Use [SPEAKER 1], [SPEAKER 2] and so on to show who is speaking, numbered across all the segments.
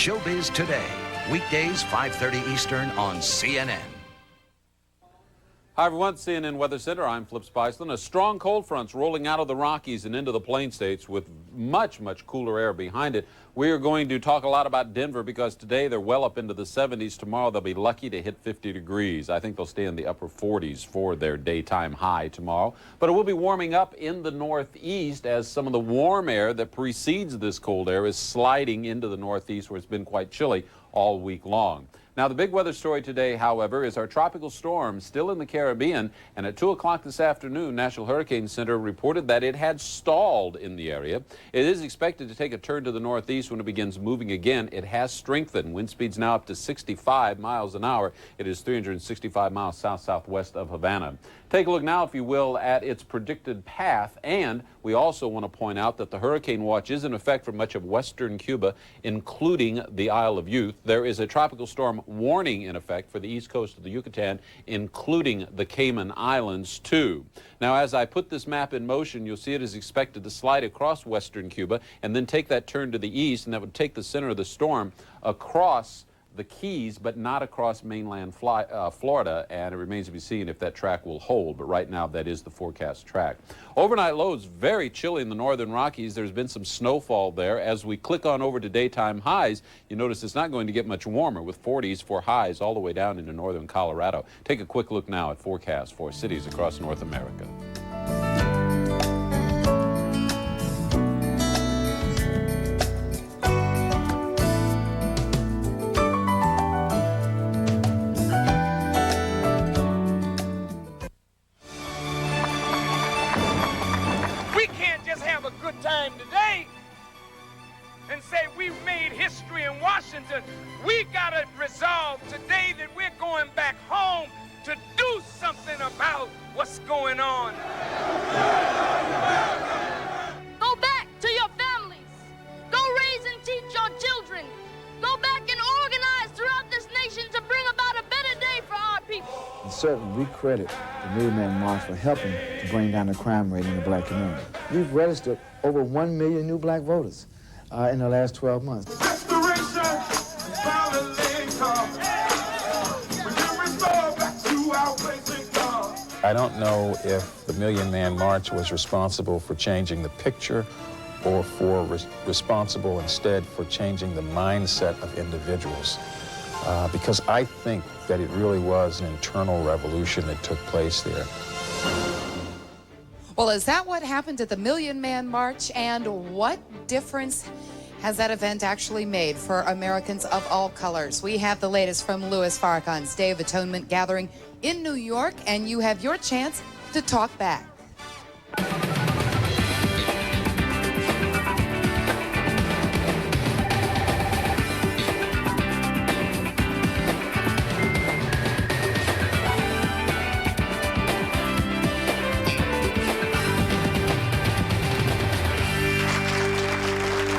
[SPEAKER 1] Showbiz Today, weekdays 5:30 Eastern on CNN.
[SPEAKER 2] Hi everyone, CNN Weather Center. I'm Flip Spiceland. A strong cold front's rolling out of the Rockies and into the Plain States with much cooler air behind it. We are going to talk a lot about Denver because today they're well up into the 70s. Tomorrow they'll be lucky to hit 50 degrees. I think they'll stay in the upper 40s for their daytime high tomorrow. But it will be warming up in the northeast as some of the warm air that precedes this cold air is sliding into the northeast where it's been quite chilly all week long. Now, the big weather story today, however, is our tropical storm still in the Caribbean, and at 2 o'clock this afternoon, National Hurricane Center reported that it had stalled in the area. It is expected to take a turn to the northeast when it begins moving again. It has strengthened. Wind speeds now up to 65 miles an hour. It is 365 miles south-southwest of Havana. Take a look now, if you will, at its predicted path, and we also want to point out that the hurricane watch is in effect for much of western Cuba, including the Isle of Youth. There is a tropical storm warning in effect for the east coast of the Yucatan, including the Cayman Islands, too. Now, as I put this map in motion, you'll see it is expected to slide across western Cuba and then take that turn to the east, and that would take the center of the storm across the Keys, but not across mainland Florida, and it remains to be seen if that track will hold, but right now that is the forecast track. Overnight lows very chilly in the northern Rockies. There's been some snowfall there. As we click on over to daytime highs, you notice it's not going to get much warmer with 40s for highs all the way down into northern Colorado. Take a quick look now at forecasts for cities across North America.
[SPEAKER 3] Time today and say we've made history in Washington. We gotta resolve today that we're going back home to do something about what's going on.
[SPEAKER 4] Go back to your families. Go raise and teach your children. Go back and organize throughout this nation to bring about a better day for our people.
[SPEAKER 5] And certainly we credit the Million Man March for helping to bring down the crime rate in the black community. We've registered over 1 million new black voters in the last 12 months.
[SPEAKER 6] I don't know if the Million Man March was responsible for changing the picture or for responsible instead for changing the mindset of individuals. Because I think that it really was an internal revolution that took place there.
[SPEAKER 7] Well, is that what happened at the Million Man March, and what difference has that event actually made for Americans of all colors? We have the latest from Louis Farrakhan's Day of Atonement gathering in New York, and you have your chance to talk back.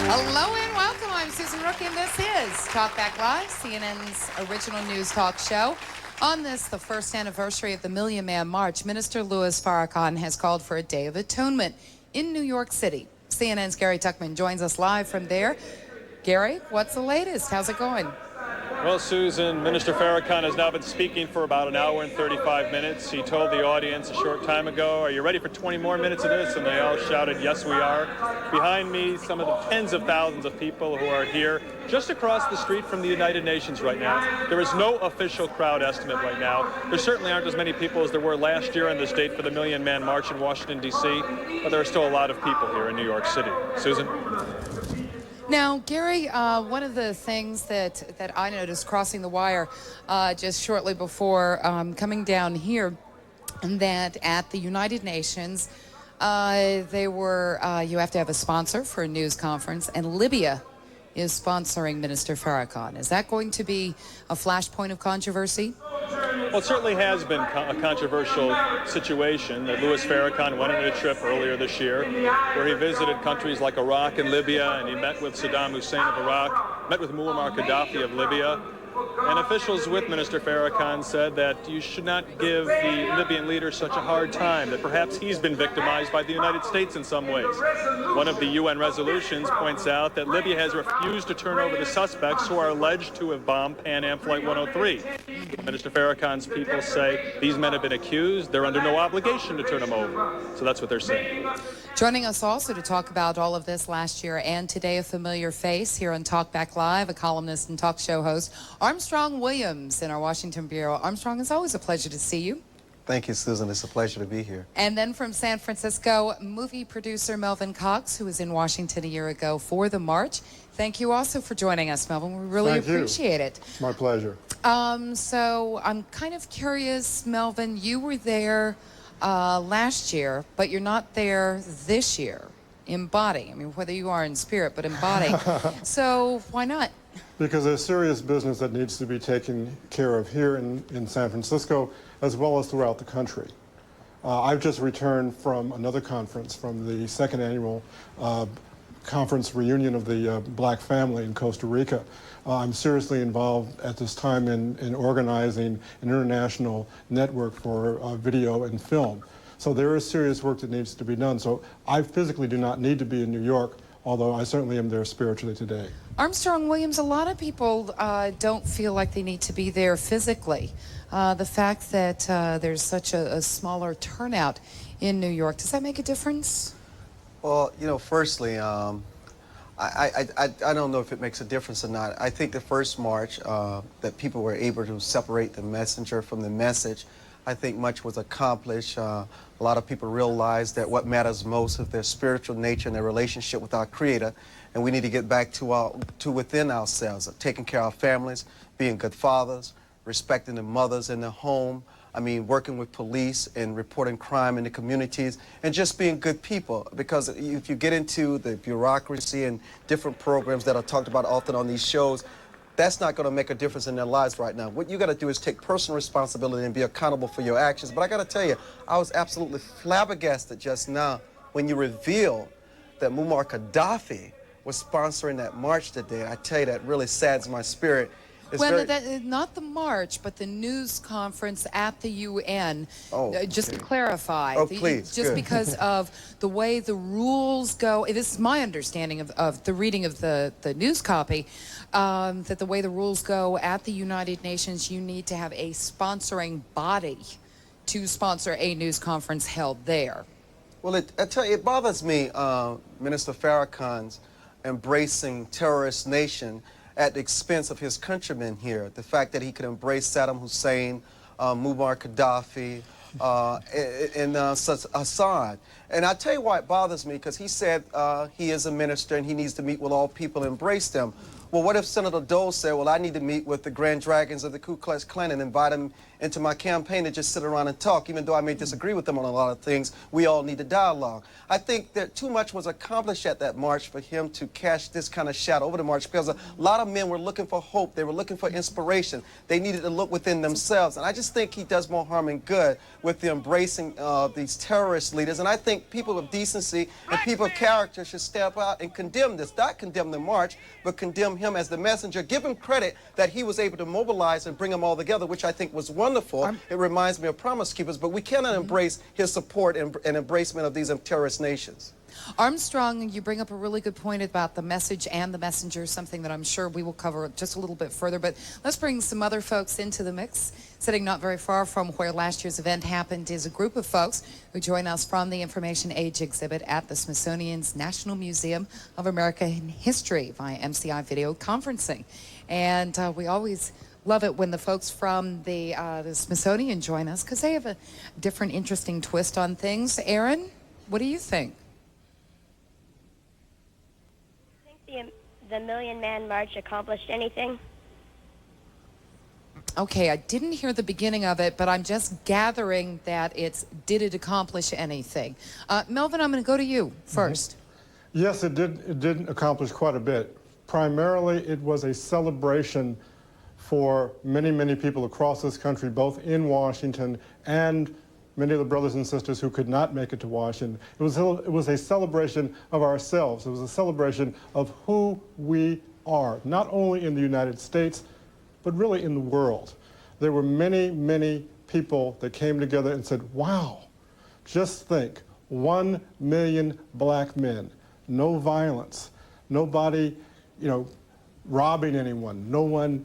[SPEAKER 7] Hello and welcome. I'm Susan Rook, and this is Talk Back Live, CNN's original news talk show. On this, the first anniversary of the Million Man March, Minister Louis Farrakhan has called for a Day of Atonement in New York City. CNN's Gary Tuckman joins us live from there. Gary, what's the latest? How's it going?
[SPEAKER 8] Well, Susan, Minister Farrakhan has now been speaking for about an hour and 35 minutes. He told the audience a short time ago, "Are you ready for 20 more minutes of this?" And they all shouted, "Yes, we are." Behind me, some of the tens of thousands of people who are here just across the street from the United Nations right now. There is no official crowd estimate right now. There certainly aren't as many people as there were last year on this date for the Million Man March in Washington, D.C., but there are still a lot of people here in New York City. Susan?
[SPEAKER 7] Now, Gary, one of the things that I noticed crossing the wire just shortly before coming down here, that at the United Nations, they were, you have to have a sponsor for a news conference, and Libya is sponsoring Minister Farrakhan. Is that going to be a flashpoint of controversy?
[SPEAKER 8] Well, it certainly has been a controversial situation that Louis Farrakhan went on a trip earlier this year where he visited countries like Iraq and Libya, and he met with Saddam Hussein of Iraq, met with Muammar Gaddafi of Libya. And officials with Minister Farrakhan said that you should not give the Libyan leader such a hard time, that perhaps he's been victimized by the United States in some ways. One of the UN resolutions points out that Libya has refused to turn over the suspects who are alleged to have bombed Pan Am Flight 103. Minister Farrakhan's people say these men have been accused. They're under no obligation to turn them over. So that's what they're saying.
[SPEAKER 7] Joining us also to talk about all of this last year and today, a familiar face here on TalkBack Live, a columnist and talk show host, Armstrong Williams in our Washington Bureau. Armstrong, it's always a pleasure to see you.
[SPEAKER 9] Thank you, Susan. It's a pleasure to be here.
[SPEAKER 7] And then from San Francisco, movie producer Melvin Cox, who was in Washington a year ago for the march. Thank you also for joining us, Melvin. We really appreciate it.
[SPEAKER 10] It's my pleasure.
[SPEAKER 7] So I'm kind of curious, Melvin, you were there last year, but you're not there this year in body. I mean, whether you are in spirit, but in body. So why not?
[SPEAKER 10] Because there's serious business that needs to be taken care of here in San Francisco, as well as throughout the country. I've just returned from another conference, from the second annual conference reunion of the Black family in Costa Rica. I'm seriously involved at this time in organizing an international network for video and film. So there is serious work that needs to be done. So I physically do not need to be in New York, although I certainly am there spiritually today.
[SPEAKER 7] Armstrong Williams, a lot of people don't feel like they need to be there physically. The fact that there's such a smaller turnout in New York, does that make a difference?
[SPEAKER 9] Well, you know, firstly, I don't know if it makes a difference or not. I think the first march, that people were able to separate the messenger from the message, I think much was accomplished. A lot of people realized that what matters most is their spiritual nature and their relationship with our Creator, and we need to get back to within ourselves, taking care of our families, being good fathers, respecting the mothers in the home, I mean, working with police and reporting crime in the communities, and just being good people. Because if you get into the bureaucracy and different programs that are talked about often on these shows, that's not going to make a difference in their lives right now. What you got to do is take personal responsibility and be accountable for your actions. But I got to tell you, I was absolutely flabbergasted just now when you revealed that Muammar Gaddafi was sponsoring that march today. I tell you, that really saddens my spirit.
[SPEAKER 7] Well, not the march, but the news conference at the UN. Just to clarify.
[SPEAKER 9] Oh, please.
[SPEAKER 7] Just because of the way the rules go. This is my understanding of the reading of the news copy, that the way the rules go at the United Nations, you need to have a sponsoring body to sponsor a news conference held there.
[SPEAKER 9] Well, I tell you, it bothers me, Minister Farrakhan's embracing terrorist nation at the expense of his countrymen here. The fact that he could embrace Saddam Hussein, Muammar Gaddafi, and Assad. And I tell you why it bothers me, because he said he is a minister and he needs to meet with all people and embrace them. Well, what if Senator Dole said, well, I need to meet with the Grand Dragons of the Ku Klux Klan and invite them into my campaign to just sit around and talk? Even though I may disagree with them on a lot of things, we all need a dialogue. I think that too much was accomplished at that march for him to cast this kind of shadow over the march, because a lot of men were looking for hope. They were looking for inspiration. They needed to look within themselves. And I just think he does more harm than good with the embracing these terrorist leaders. And I think people of decency and people of character should step out and condemn this. Not condemn the march, but condemn him as the messenger. Give him credit that he was able to mobilize and bring them all together, which I think was wonderful. It reminds me of Promise Keepers, but we cannot embrace his support and embracement of these terrorist nations.
[SPEAKER 7] Armstrong, you bring up a really good point about the message and the messenger, something that I'm sure we will cover just a little bit further. But let's bring some other folks into the mix. Sitting not very far from where last year's event happened is a group of folks who join us from the Information Age exhibit at the Smithsonian's National Museum of American History via MCI video conferencing. And we always love it when the folks from the Smithsonian join us, because they have a different, interesting twist on things. Aaron, what do you think?
[SPEAKER 11] The Million Man March accomplished anything?
[SPEAKER 7] Okay, I didn't hear the beginning of it, but I'm just gathering that did it accomplish anything? Melvin, I'm going to go to you first.
[SPEAKER 10] Yes, it did accomplish quite a bit. Primarily, it was a celebration for many, many people across this country, both in Washington and many of the brothers and sisters who could not make it to Washington. It was a celebration of ourselves. It was a celebration of who we are, not only in the United States, but really in the world. There were many, many people that came together and said, wow, just think, 1 million black men, no violence, nobody, robbing anyone, no one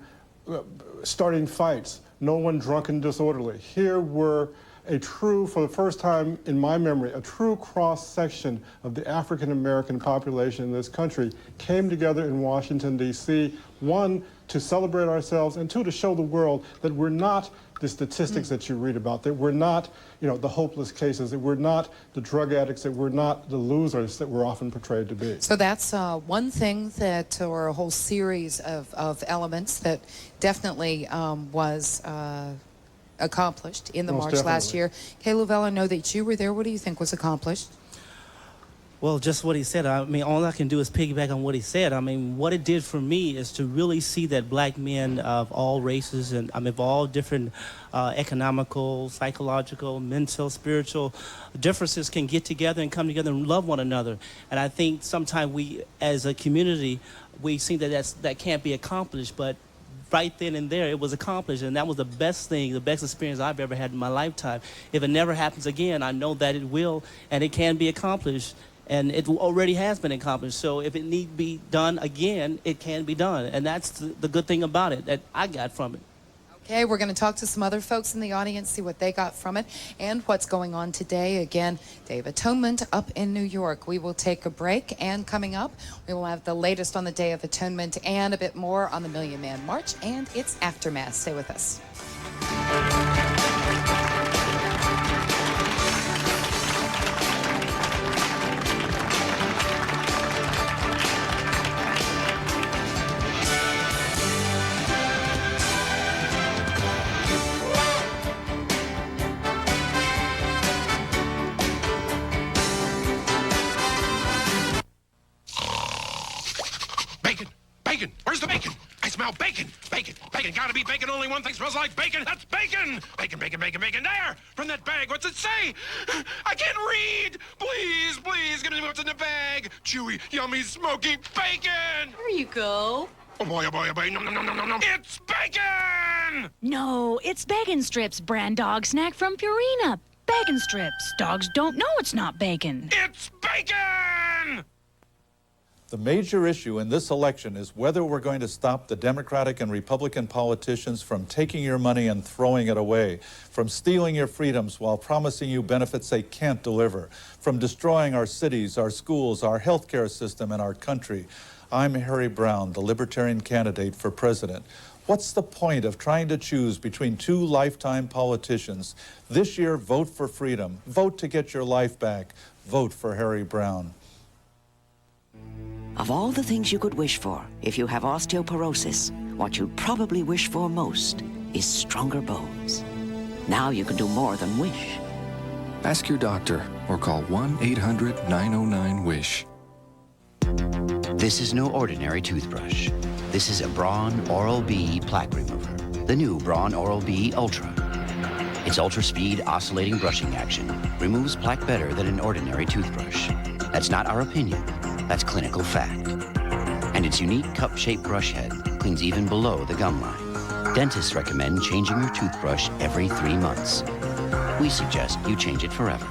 [SPEAKER 10] starting fights, no one drunk and disorderly. Here were for the first time in my memory, a true cross-section of the African-American population in this country came together in Washington, D.C., one, to celebrate ourselves, and two, to show the world that we're not the statistics that you read about, that we're not, the hopeless cases, that we're not the drug addicts, that we're not the losers that we're often portrayed to be.
[SPEAKER 7] So that's one thing that, or a whole series of elements that definitely was accomplished in the
[SPEAKER 10] Most
[SPEAKER 7] march
[SPEAKER 10] definitely.
[SPEAKER 7] last year. Kay Lavelle, I know that you were there. What do you think was accomplished?
[SPEAKER 12] Well, just what he said. I mean, all I can do is piggyback on what he said. I mean, what it did for me is to really see that black men of all races and of all different economical, psychological, mental, spiritual differences can get together and come together and love one another. And I think sometimes we, as a community, we see that can't be accomplished, but right then and there, it was accomplished, and that was the best thing, the best experience I've ever had in my lifetime. If it never happens again, I know that it will, and it can be accomplished, and it already has been accomplished. So if it need be done again, it can be done, and that's the good thing about it that I got from it.
[SPEAKER 7] Okay, we're going to talk to some other folks in the audience, see what they got from it, and what's going on today. Again, Day of Atonement up in New York. We will take a break, and coming up, we will have the latest on the Day of Atonement and a bit more on the Million Man March and its aftermath. Stay with us.
[SPEAKER 13] Bacon! Where's the bacon? I smell bacon! Bacon! Bacon! Gotta be bacon! Only one thing smells like bacon! That's bacon! Bacon, bacon, bacon, bacon! There! From that bag! What's it say? I can't read! Please, please, give me what's in the bag! Chewy, yummy, smoky bacon!
[SPEAKER 14] There you go.
[SPEAKER 13] Oh boy, oh boy, oh boy! No, no, no, no, no, no! It's bacon!
[SPEAKER 14] No, it's Bacon Strips, brand dog snack from Purina. Bacon Strips. Dogs don't know it's not bacon.
[SPEAKER 13] It's bacon!
[SPEAKER 15] The major issue in this election is whether we're going to stop the Democratic and Republican politicians from taking your money and throwing it away, from stealing your freedoms while promising you benefits they can't deliver, from destroying our cities, our schools, our healthcare system, and our country. I'm Harry Brown, the Libertarian candidate for president. What's the point of trying to choose between two lifetime politicians? This year, vote for freedom. Vote to get your life back. Vote for Harry Brown.
[SPEAKER 16] Of all the things you could wish for, if you have osteoporosis, what you'd probably wish for most is stronger bones. Now you can do more than wish.
[SPEAKER 17] Ask your doctor or call 1-800-909-WISH.
[SPEAKER 18] This is no ordinary toothbrush. This is a Braun Oral-B plaque remover, the new Braun Oral-B Ultra. Its ultra-speed oscillating brushing action removes plaque better than an ordinary toothbrush. That's not our opinion. That's clinical fact. And its unique cup-shaped brush head cleans even below the gum line. Dentists recommend changing your toothbrush every 3 months. We suggest you change it forever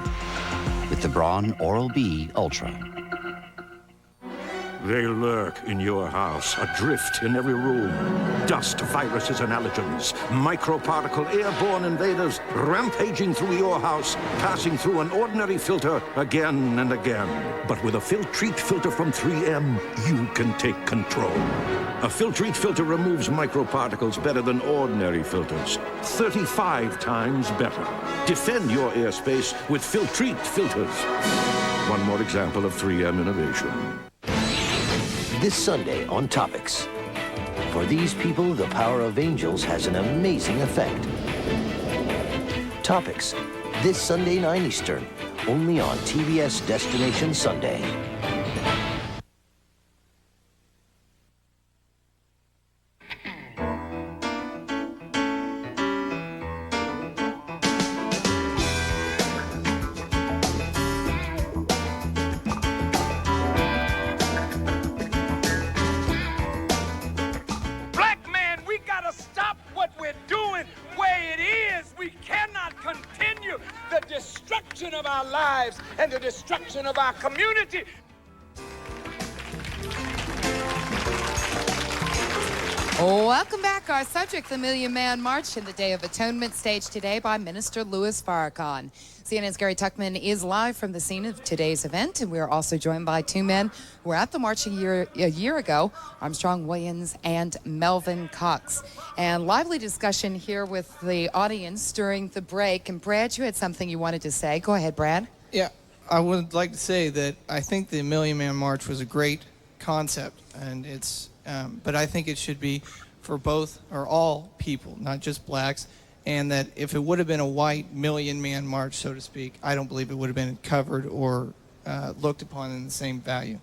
[SPEAKER 18] with the Braun Oral-B Ultra.
[SPEAKER 19] They lurk in your house, adrift in every room. Dust, viruses, and allergens. Microparticle airborne invaders rampaging through your house, passing through an ordinary filter again and again. But with a Filtrete filter from 3M, you can take control. A Filtrete filter removes microparticles better than ordinary filters. 35 times better. Defend your airspace with Filtrete filters. One more example of 3M innovation.
[SPEAKER 20] This Sunday on Topics. For these people, the power of angels has an amazing effect. Topics. This Sunday, 9 Eastern. Only on TBS Destination Sunday.
[SPEAKER 3] Black man, we gotta stop lives and the destruction of our community.
[SPEAKER 7] Welcome back. Our subject, the Million Man March in the Day of Atonement, staged today by Minister Louis Farrakhan. CNN's Gary Tuckman is live from the scene of today's event, and we are also joined by two men who were at the march a year ago, Armstrong Williams and Melvin Cox. And lively discussion here with the audience during the break. And Brad, you had something you wanted to say. Go ahead, Brad.
[SPEAKER 21] Yeah, I would like to say that I think the Million Man March was a great concept, and it's but I think it should be for both or all people, not just blacks, and that if it would have been a white million-man march, so to speak, I don't believe it would have been covered or looked upon in the same value.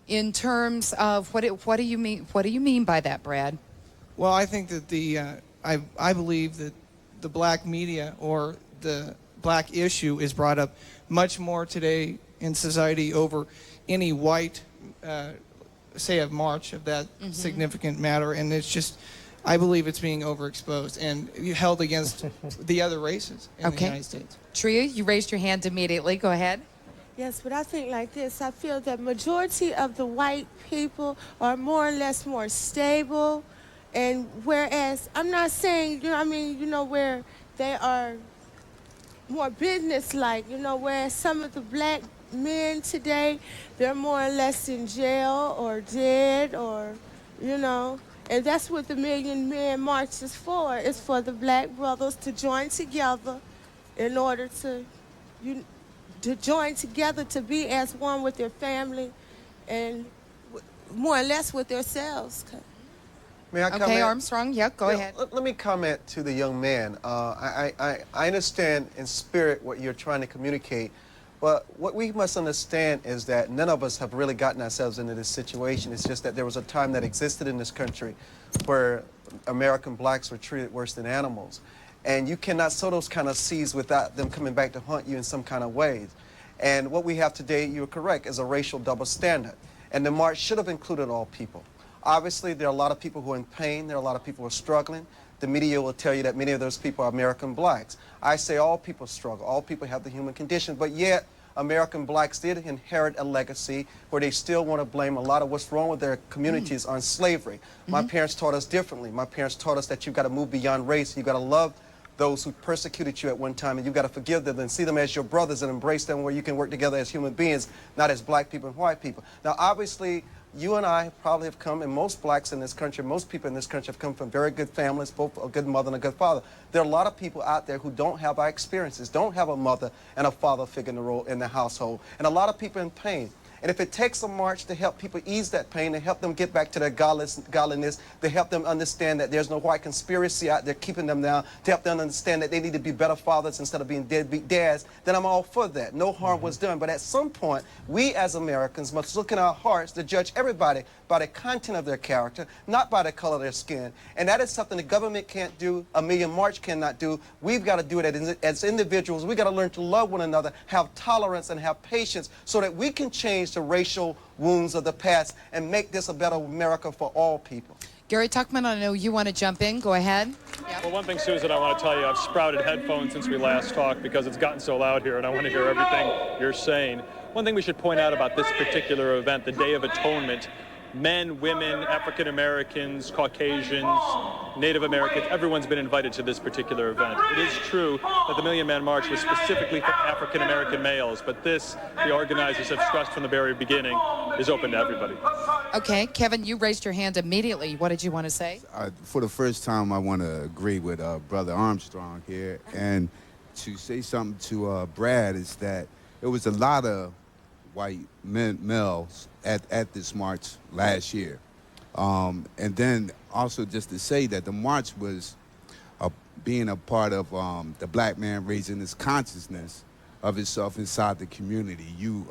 [SPEAKER 7] In terms of what do you mean? What do you mean by that, Brad?
[SPEAKER 21] Well, I think that I believe that the black media or the black issue is brought up much more today in society over any white, say, a march of that significant matter, and it's just, I believe it's being overexposed and held against the other races in the United States.
[SPEAKER 7] Tria, you raised your hand immediately. Go ahead.
[SPEAKER 22] Yes, but I think like this. I feel that majority of the white people are more or less more stable, and whereas I'm not saying, where they are more business-like, whereas some of the black men today, they're more or less in jail or dead or, and that's what the Million Man March is for. It's for the black brothers to join together in order to join together to be as one with their family and more or less with themselves.
[SPEAKER 9] May I comment?
[SPEAKER 7] Okay, Armstrong, go ahead.
[SPEAKER 9] Let me comment to the young man. I understand in spirit what you're trying to communicate, but what we must understand is that none of us have really gotten ourselves into this situation. It's just that there was a time that existed in this country where American blacks were treated worse than animals. And you cannot sow those kind of seeds without them coming back to haunt you in some kind of ways. And what we have today, you're correct, is a racial double standard. And the march should have included all people. Obviously, there are a lot of people who are in pain. There are a lot of people who are struggling. The media will tell you that many of those people are American blacks. I say all people struggle. All people have the human condition. But yet, American blacks did inherit a legacy where they still want to blame a lot of what's wrong with their communities on slavery. My parents taught us differently. My parents taught us that you've got to move beyond race. You've got to love those who persecuted you at one time, and you've got to forgive them and see them as your brothers and embrace them where you can work together as human beings, not as black people and white people. Now, obviously, you and I probably have come, and most blacks in this country, most people in this country have come from very good families, both a good mother and a good father. There are a lot of people out there who don't have our experiences, don't have a mother and a father figure in the role in the household, and a lot of people in pain. And if it takes a march to help people ease that pain, to help them get back to their godliness, to help them understand that there's no white conspiracy out there keeping them down, to help them understand that they need to be better fathers instead of being deadbeat dads, then I'm all for that. No harm was done. But at some point, we as Americans must look in our hearts to judge everybody by the content of their character, not by the color of their skin. And that is something the government can't do, a Million March cannot do. We've got to do it as individuals. We've got to learn to love one another, have tolerance, and have patience so that we can change the racial wounds of the past and make this a better America for all people.
[SPEAKER 7] Gary Tuckman, I know you want to jump in. Go ahead.
[SPEAKER 8] Well, one thing, Susan, I want to tell you, I've sprouted headphones since we last talked because it's gotten so loud here and I want to hear everything you're saying. One thing we should point out about this particular event, the Day of Atonement, men, women, African Americans, Caucasians, Native Americans, everyone's been invited to this particular event. It is true that the Million Man March was specifically for African American males, but this, the organizers have stressed from the very beginning, is open to everybody.
[SPEAKER 7] Okay, Kevin, you raised your hand immediately. What did you want to say?
[SPEAKER 23] For the first time, I want to agree with Brother Armstrong here, and to say something to Brad is that there was a lot of white males at this march last year. And then also just to say that the march was being a part of the black man raising his consciousness of himself inside the community. You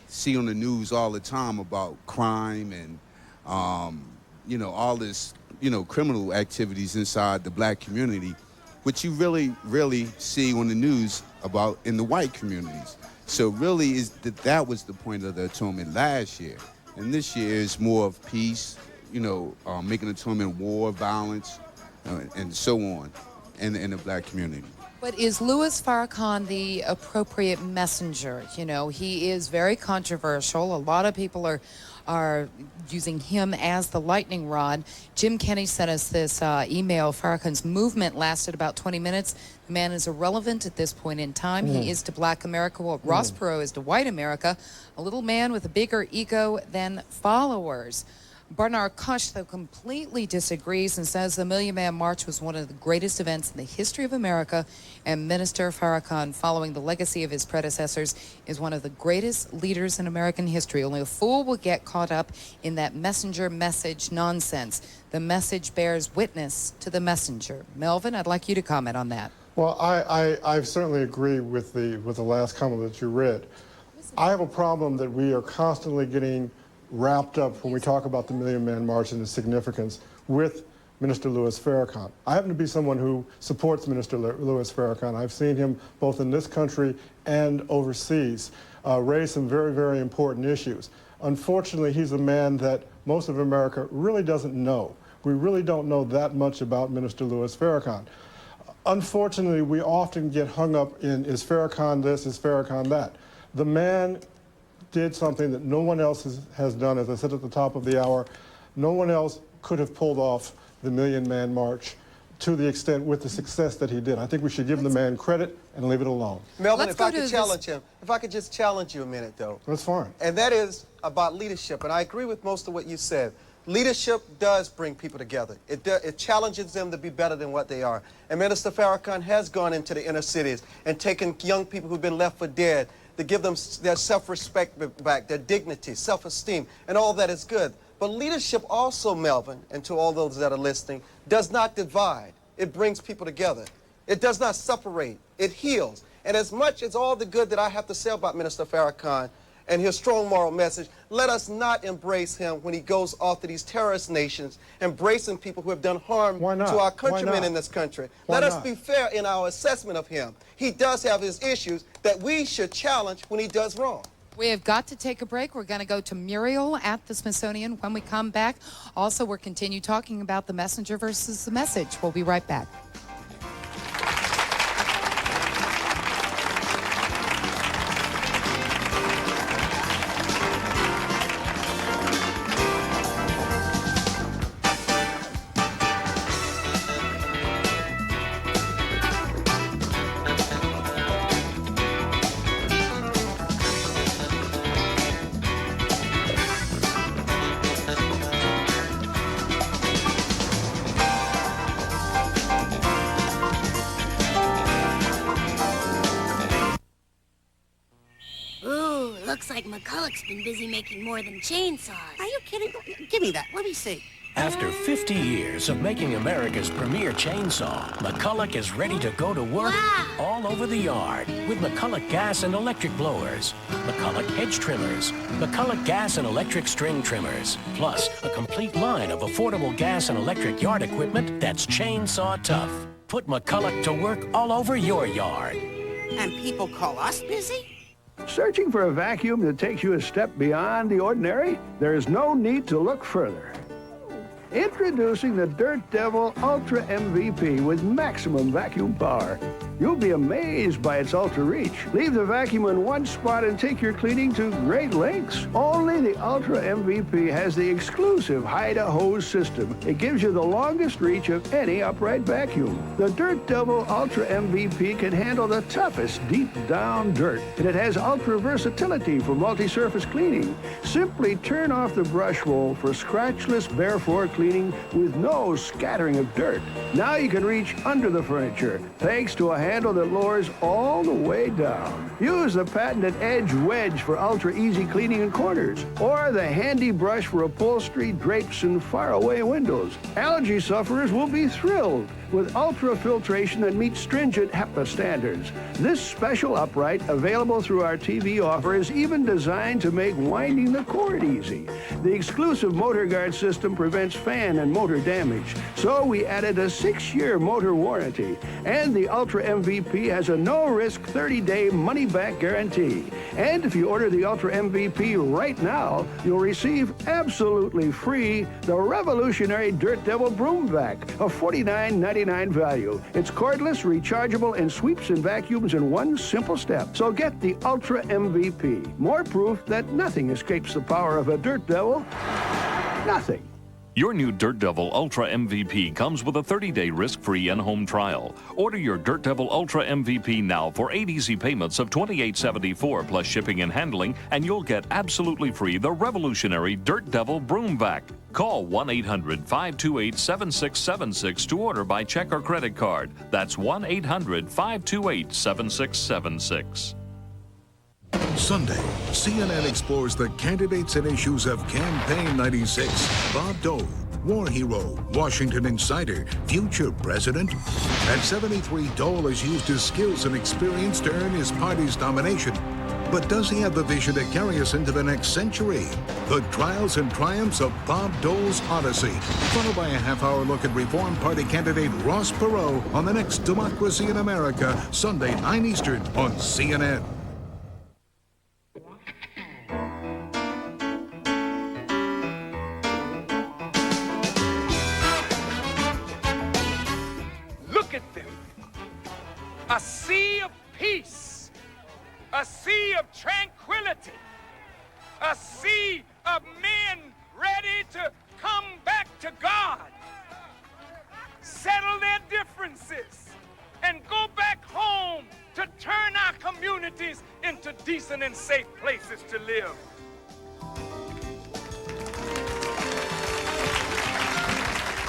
[SPEAKER 23] see on the news all the time about crime and, all this, criminal activities inside the black community, which you really see on the news about in the white communities. So really that was the point of the atonement last year. And this year is more of peace, making atonement war, violence, and so on in the black community.
[SPEAKER 7] But is Louis Farrakhan the appropriate messenger? You know, he is very controversial. A lot of people are using him as the lightning rod. Jim Kenney sent us this email. Farrakhan's movement lasted about 20 minutes. The man is irrelevant at this point in time. He is to black America what Ross Perot is to white America, a little man with a bigger ego than followers. Bernard Kush, though, completely disagrees and says the Million Man March was one of the greatest events in the history of America, and Minister Farrakhan, following the legacy of his predecessors, is one of the greatest leaders in American history. Only a fool will get caught up in that messenger message nonsense. The message bears witness to the messenger. Melvin, I'd like you to comment on that.
[SPEAKER 10] Well, I certainly agree with the last comment that you read. I have a problem that we are constantly getting wrapped up when we talk about the Million Man March and its significance with Minister Louis Farrakhan. I happen to be someone who supports Minister Louis Farrakhan. I've seen him both in this country and overseas raise some very, very important issues. Unfortunately, he's a man that most of America really doesn't know. We really don't know that much about Minister Louis Farrakhan. Unfortunately, we often get hung up in, is Farrakhan this, is Farrakhan that. The man did something that no one else has done. As I said at the top of the hour, no one else could have pulled off the Million Man March to the extent with the success that he did. I think we should give the man credit and leave it alone.
[SPEAKER 9] Melvin, if I could challenge him, if I could just challenge you a minute, though.
[SPEAKER 10] That's fine.
[SPEAKER 9] And that is about leadership, and I agree with most of what you said. Leadership does bring people together. It challenges them to be better than what they are. And Minister Farrakhan has gone into the inner cities and taken young people who've been left for dead to give them their self-respect back, their dignity, self-esteem, and all that is good. But leadership also, Melvin, and to all those that are listening, does not divide. It brings people together. It does not separate. It heals. And as much as all the good that I have to say about Minister Farrakhan and his strong moral message, let us not embrace him when he goes off to these terrorist nations, embracing people who have done harm to our countrymen in this country. Let us be fair in our assessment of him. He does have his issues that we should challenge when he does wrong.
[SPEAKER 7] We have got to take a break. We're going to go to Muriel at the Smithsonian when we come back. Also, we'll continue talking about the messenger versus the message. We'll be right back.
[SPEAKER 1] Looks like McCulloch's been busy making more than chainsaws.
[SPEAKER 2] Are you kidding? Give me that. Let me see.
[SPEAKER 4] After 50 years of making America's premier chainsaw, McCulloch is ready to go to work all over the yard with McCulloch gas and electric blowers, McCulloch hedge trimmers, McCulloch gas and electric string trimmers, plus a complete line of affordable gas and electric yard equipment that's chainsaw tough. Put McCulloch to work all over your yard.
[SPEAKER 2] And people call us busy?
[SPEAKER 24] Searching for a vacuum that takes you a step beyond the ordinary? There's no need to look further. Introducing the Dirt Devil Ultra MVP with maximum vacuum power. You'll be amazed by its ultra reach. Leave the vacuum in one spot and take your cleaning to great lengths. Only the Ultra MVP has the exclusive hide-a-hose system. It gives you the longest reach of any upright vacuum. The Dirt Devil Ultra MVP can handle the toughest deep-down dirt, and it has ultra versatility for multi-surface cleaning. Simply turn off the brush roll for scratchless bare floor cleaning with no scattering of dirt. Now you can reach under the furniture, thanks to a handle that lowers all the way down. Use the patented Edge Wedge for ultra-easy cleaning in corners, or the handy brush for upholstery, drapes, and faraway windows. Allergy sufferers will be thrilled with ultra-filtration that meets stringent HEPA standards. This special upright, available through our TV offer, is even designed to make winding the cord easy. The exclusive motor guard system prevents fan and motor damage. So we added a 6-year motor warranty. And the Ultra MVP has a no-risk 30-day money-back guarantee. And if you order the Ultra MVP right now, you'll receive absolutely free the revolutionary Dirt Devil Broom Vac, a $49.99 value. It's cordless, rechargeable, and sweeps and vacuums in one simple step. So get the Ultra MVP. More proof that nothing escapes the power of a Dirt Devil. Nothing.
[SPEAKER 5] Your new Dirt Devil Ultra MVP comes with a 30-day risk-free in-home trial. Order your Dirt Devil Ultra MVP now for 8 easy payments of $28.74 plus shipping and handling, and you'll get absolutely free the revolutionary Dirt Devil Broom Vac. Call 1-800-528-7676 to order by check or credit card. That's 1-800-528-7676.
[SPEAKER 6] Sunday, CNN explores the candidates and issues of Campaign 96. Bob Dole, war hero, Washington insider, future president. At 73, Dole has used his skills and experience to earn his party's nomination. But does he have the vision to carry us into the next century? The trials and triumphs of Bob Dole's Odyssey, followed by a half-hour look at Reform Party candidate Ross Perot on the next Democracy in America, Sunday, 9 Eastern on CNN.
[SPEAKER 3] Look at them. A sea of peace. A sea of tranquility. A sea of men ready to come back to God. Settle their differences and go back home to turn our communities into decent and safe places to live.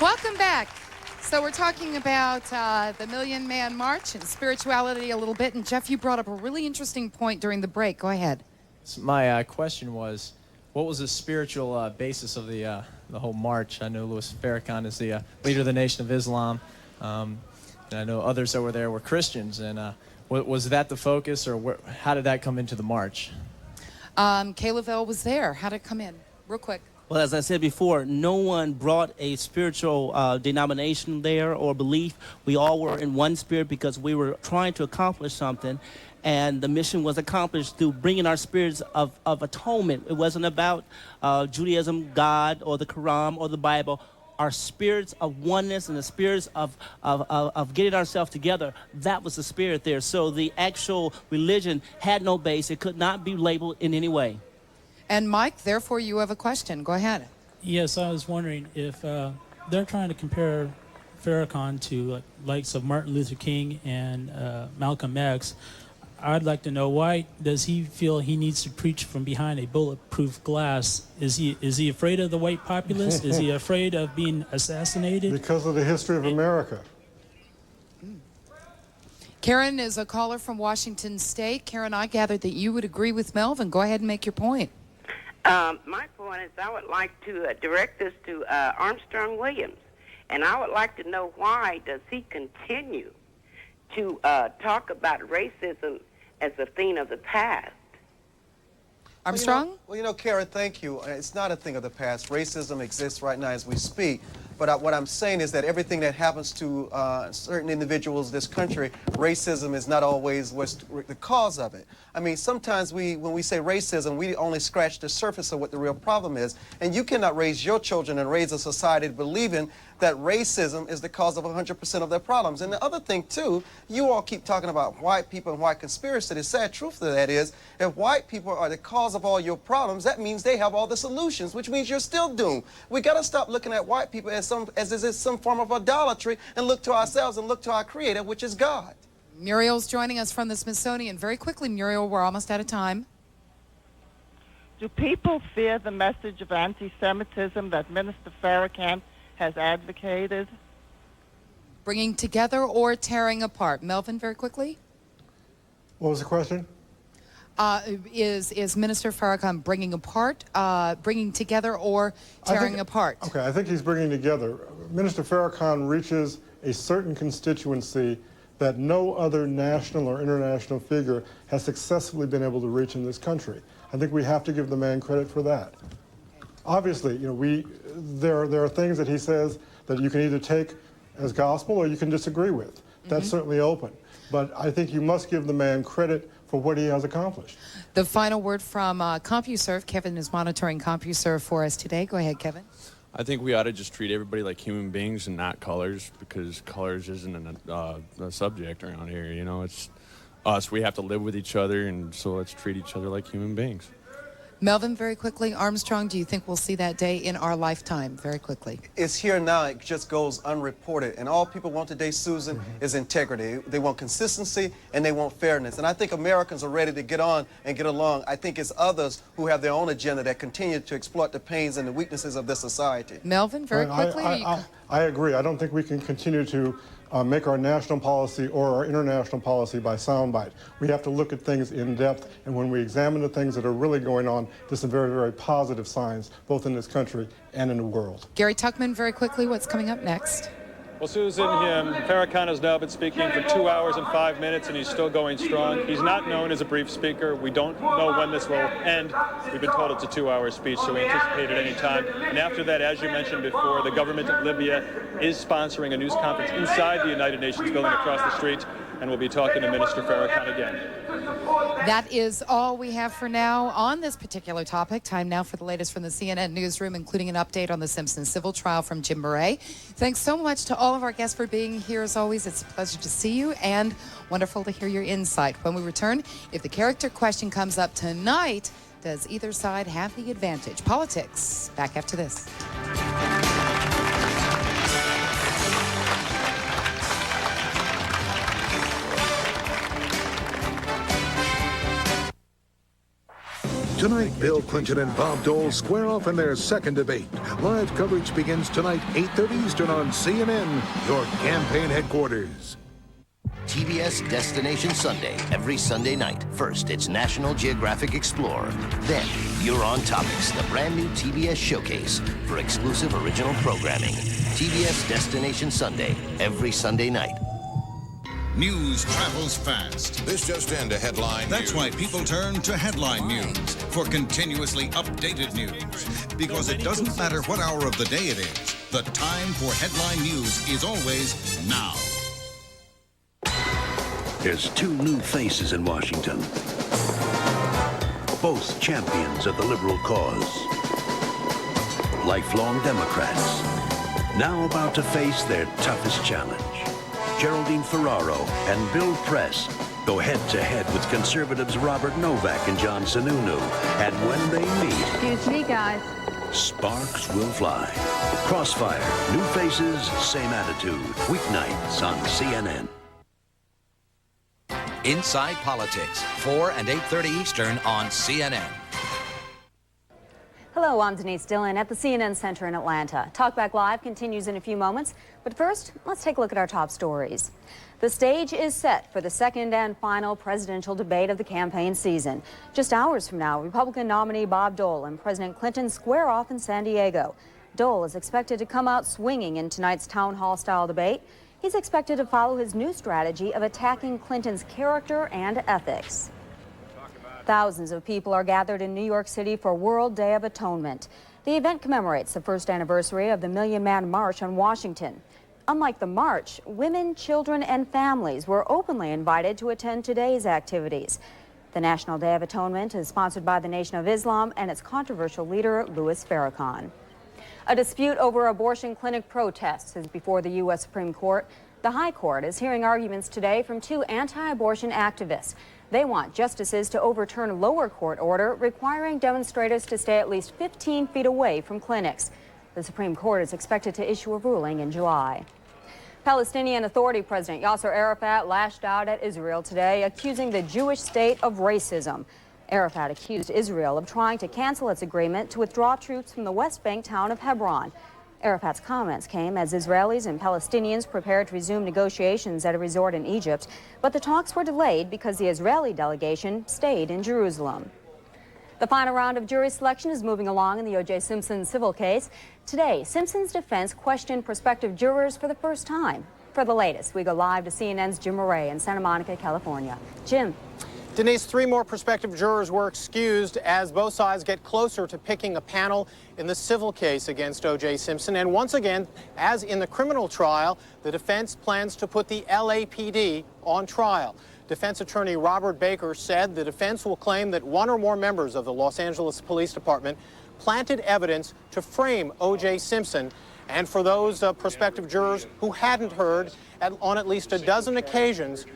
[SPEAKER 7] Welcome back. So we're talking about the Million Man March and spirituality a little bit. And Jeff, you brought up a really interesting point during the break. Go ahead.
[SPEAKER 11] So my question was, what was the spiritual basis of the whole march? I know Louis Farrakhan is the leader of the Nation of Islam. And I know others that were there were Christians. And was that the focus, or how did that come into the march?
[SPEAKER 7] Kay Lavelle was there. How did it come in? Real quick.
[SPEAKER 12] Well, as I said before, no one brought a spiritual denomination there or belief. We all were in one spirit because we were trying to accomplish something, and the mission was accomplished through bringing our spirits of atonement. It wasn't about Judaism, God, or the Quran, or the Bible. Our spirits of oneness and the spirits of getting ourselves together, that was the spirit there. So the actual religion had no base. It could not be labeled in any way.
[SPEAKER 7] And Mike, therefore, you have a question. Go ahead.
[SPEAKER 25] Yes, I was wondering if they're trying to compare Farrakhan to likes of Martin Luther King and Malcolm X. I'd like to know, why does he feel he needs to preach from behind a bulletproof glass? Is he afraid of the white populace? Is he afraid of being assassinated?
[SPEAKER 10] Because of the history of America.
[SPEAKER 7] Karen is a caller from Washington State. Karen, I gathered that you would agree with Melvin. Go ahead and make your point.
[SPEAKER 26] My point is, I would like to direct this to Armstrong Williams, and I would like to know, why does he continue to talk about racism as a thing of the past?
[SPEAKER 7] Armstrong?
[SPEAKER 9] Well, Karen, thank you. It's not a thing of the past. Racism exists right now as we speak. But what I'm saying is that everything that happens to certain individuals in this country, racism is not always what's the cause of it. I mean, sometimes when we say racism, we only scratch the surface of what the real problem is. And you cannot raise your children and raise a society believing that racism is the cause of 100% of their problems. And the other thing, too, you all keep talking about white people and white conspiracy. The sad truth of that is, if white people are the cause of all your problems, that means they have all the solutions, which means you're still doomed. We got to stop looking at white people as is some form of idolatry, and look to ourselves and look to our Creator, which is God.
[SPEAKER 7] Muriel's joining us from the Smithsonian. Very quickly, Muriel, we're almost out of time.
[SPEAKER 27] Do people fear the message of anti-Semitism that Minister Farrakhan has advocated?
[SPEAKER 7] Bringing together or tearing apart? Melvin, very quickly.
[SPEAKER 10] What was the question?
[SPEAKER 7] Is Minister Farrakhan bringing together, or tearing apart?
[SPEAKER 10] Okay, I think he's bringing together. Minister Farrakhan reaches a certain constituency that no other national or international figure has successfully been able to reach in this country. I think we have to give the man credit for that. Obviously, you know, there are things that he says that you can either take as gospel or you can disagree with. That's certainly open. But I think you must give the man credit for what he has accomplished.
[SPEAKER 7] The final word from CompuServe. Kevin is monitoring CompuServe for us today. Go ahead, Kevin.
[SPEAKER 13] I think we ought to just treat everybody like human beings and not colors, because colors isn't a subject around here. You know, it's us. We have to live with each other, and so let's treat each other like human beings.
[SPEAKER 7] Melvin, very quickly, Armstrong, do you think we'll see that day in our lifetime? Very quickly.
[SPEAKER 9] It's here now. It just goes unreported. And all people want today, Susan, is integrity. They want consistency and they want fairness. And I think Americans are ready to get on and get along. I think it's others who have their own agenda that continue to exploit the pains and the weaknesses of this society.
[SPEAKER 7] Melvin, very quickly.
[SPEAKER 10] I agree. I don't think we can continue to make our national policy or our international policy by soundbite. We have to look at things in depth, and when we examine the things that are really going on, there's some very, very positive signs, both in this country and in the world.
[SPEAKER 7] Gary Tuchman, very quickly, what's coming up next?
[SPEAKER 8] Well, Susan, Farrakhan has now been speaking for 2 hours and 5 minutes, and he's still going strong. He's not known as a brief speaker. We don't know when this will end. We've been told it's a 2-hour speech, so we anticipate it any time. And after that, as you mentioned before, the government of Libya is sponsoring a news conference inside the United Nations building across the street, and we'll be talking to Minister Farrakhan again.
[SPEAKER 7] That is all we have for now on this particular topic. Time now for the latest from the CNN newsroom, including an update on the Simpson civil trial from Jim Murray. Thanks so much to all of our guests for being here. As always, it's a pleasure to see you and wonderful to hear your insight. When we return, if the character question comes up tonight, does either side have the advantage? Politics. Back after this.
[SPEAKER 6] Tonight, Bill Clinton and Bob Dole square off in their second debate. Live coverage begins tonight, 8:30 Eastern on CNN, your campaign headquarters.
[SPEAKER 20] TBS Destination Sunday, every Sunday night. First, it's National Geographic Explorer. Then, You're on Topics, the brand new TBS showcase for exclusive original programming. TBS Destination Sunday, every Sunday night.
[SPEAKER 14] News travels fast.
[SPEAKER 15] This just in, a headline
[SPEAKER 14] That's
[SPEAKER 15] news.
[SPEAKER 14] why people turn to headline news for continuously updated news. Because it doesn't matter what hour of the day it is, the time for headline news is always now.
[SPEAKER 16] There's two new faces in Washington. Both champions of the liberal cause. Lifelong Democrats. Now about to face their toughest challenge. Geraldine Ferraro and Bill Press go head-to-head with conservatives Robert Novak and John Sununu. And when they meet...
[SPEAKER 17] Excuse me, guys.
[SPEAKER 16] Sparks will fly. Crossfire. New faces, same attitude. Weeknights on CNN.
[SPEAKER 18] Inside Politics, 4 and 8:30 Eastern on CNN.
[SPEAKER 19] Hello, I'm Denise Dillon at the CNN Center in Atlanta. TalkBack Live continues in a few moments, but first, let's take a look at our top stories. The stage is set for the second and final presidential debate of the campaign season. Just hours from now, Republican nominee Bob Dole and President Clinton square off in San Diego. Dole is expected to come out swinging in tonight's town hall-style debate. He's expected to follow his new strategy of attacking Clinton's character and ethics. Thousands of people are gathered in New York City for World Day of Atonement. The event commemorates the first anniversary of the Million Man March on Washington. Unlike the march, women, children, and families were openly invited to attend today's activities. The National Day of Atonement is sponsored by the Nation of Islam and its controversial leader, Louis Farrakhan. A dispute over abortion clinic protests is before the U.S. Supreme Court. The High Court is hearing arguments today from two anti-abortion activists. They want justices to overturn a lower court order requiring demonstrators to stay at least 15 feet away from clinics. The Supreme Court is expected to issue a ruling in July. Palestinian Authority President Yasser Arafat lashed out at Israel today, accusing the Jewish state of racism. Arafat accused Israel of trying to cancel its agreement to withdraw troops from the West Bank town of Hebron. Arafat's comments came as Israelis and Palestinians prepared to resume negotiations at a resort in Egypt, but the talks were delayed because the Israeli delegation stayed in Jerusalem. The final round of jury selection is moving along in the O.J. Simpson civil case. Today, Simpson's defense questioned prospective jurors for the first time. For the latest, we go live to CNN's Jim Murray in Santa Monica, California. Jim.
[SPEAKER 1] Denise, 3 more prospective jurors were excused as both sides get closer to picking a panel in the civil case against O.J. Simpson. And once again, as in the criminal trial, the defense plans to put the LAPD on trial. Defense attorney Robert Baker said the defense will claim that 1 or more members of the Los Angeles Police Department planted evidence to frame O.J. Simpson. And for those prospective jurors who hadn't heard, on at least a dozen occasions,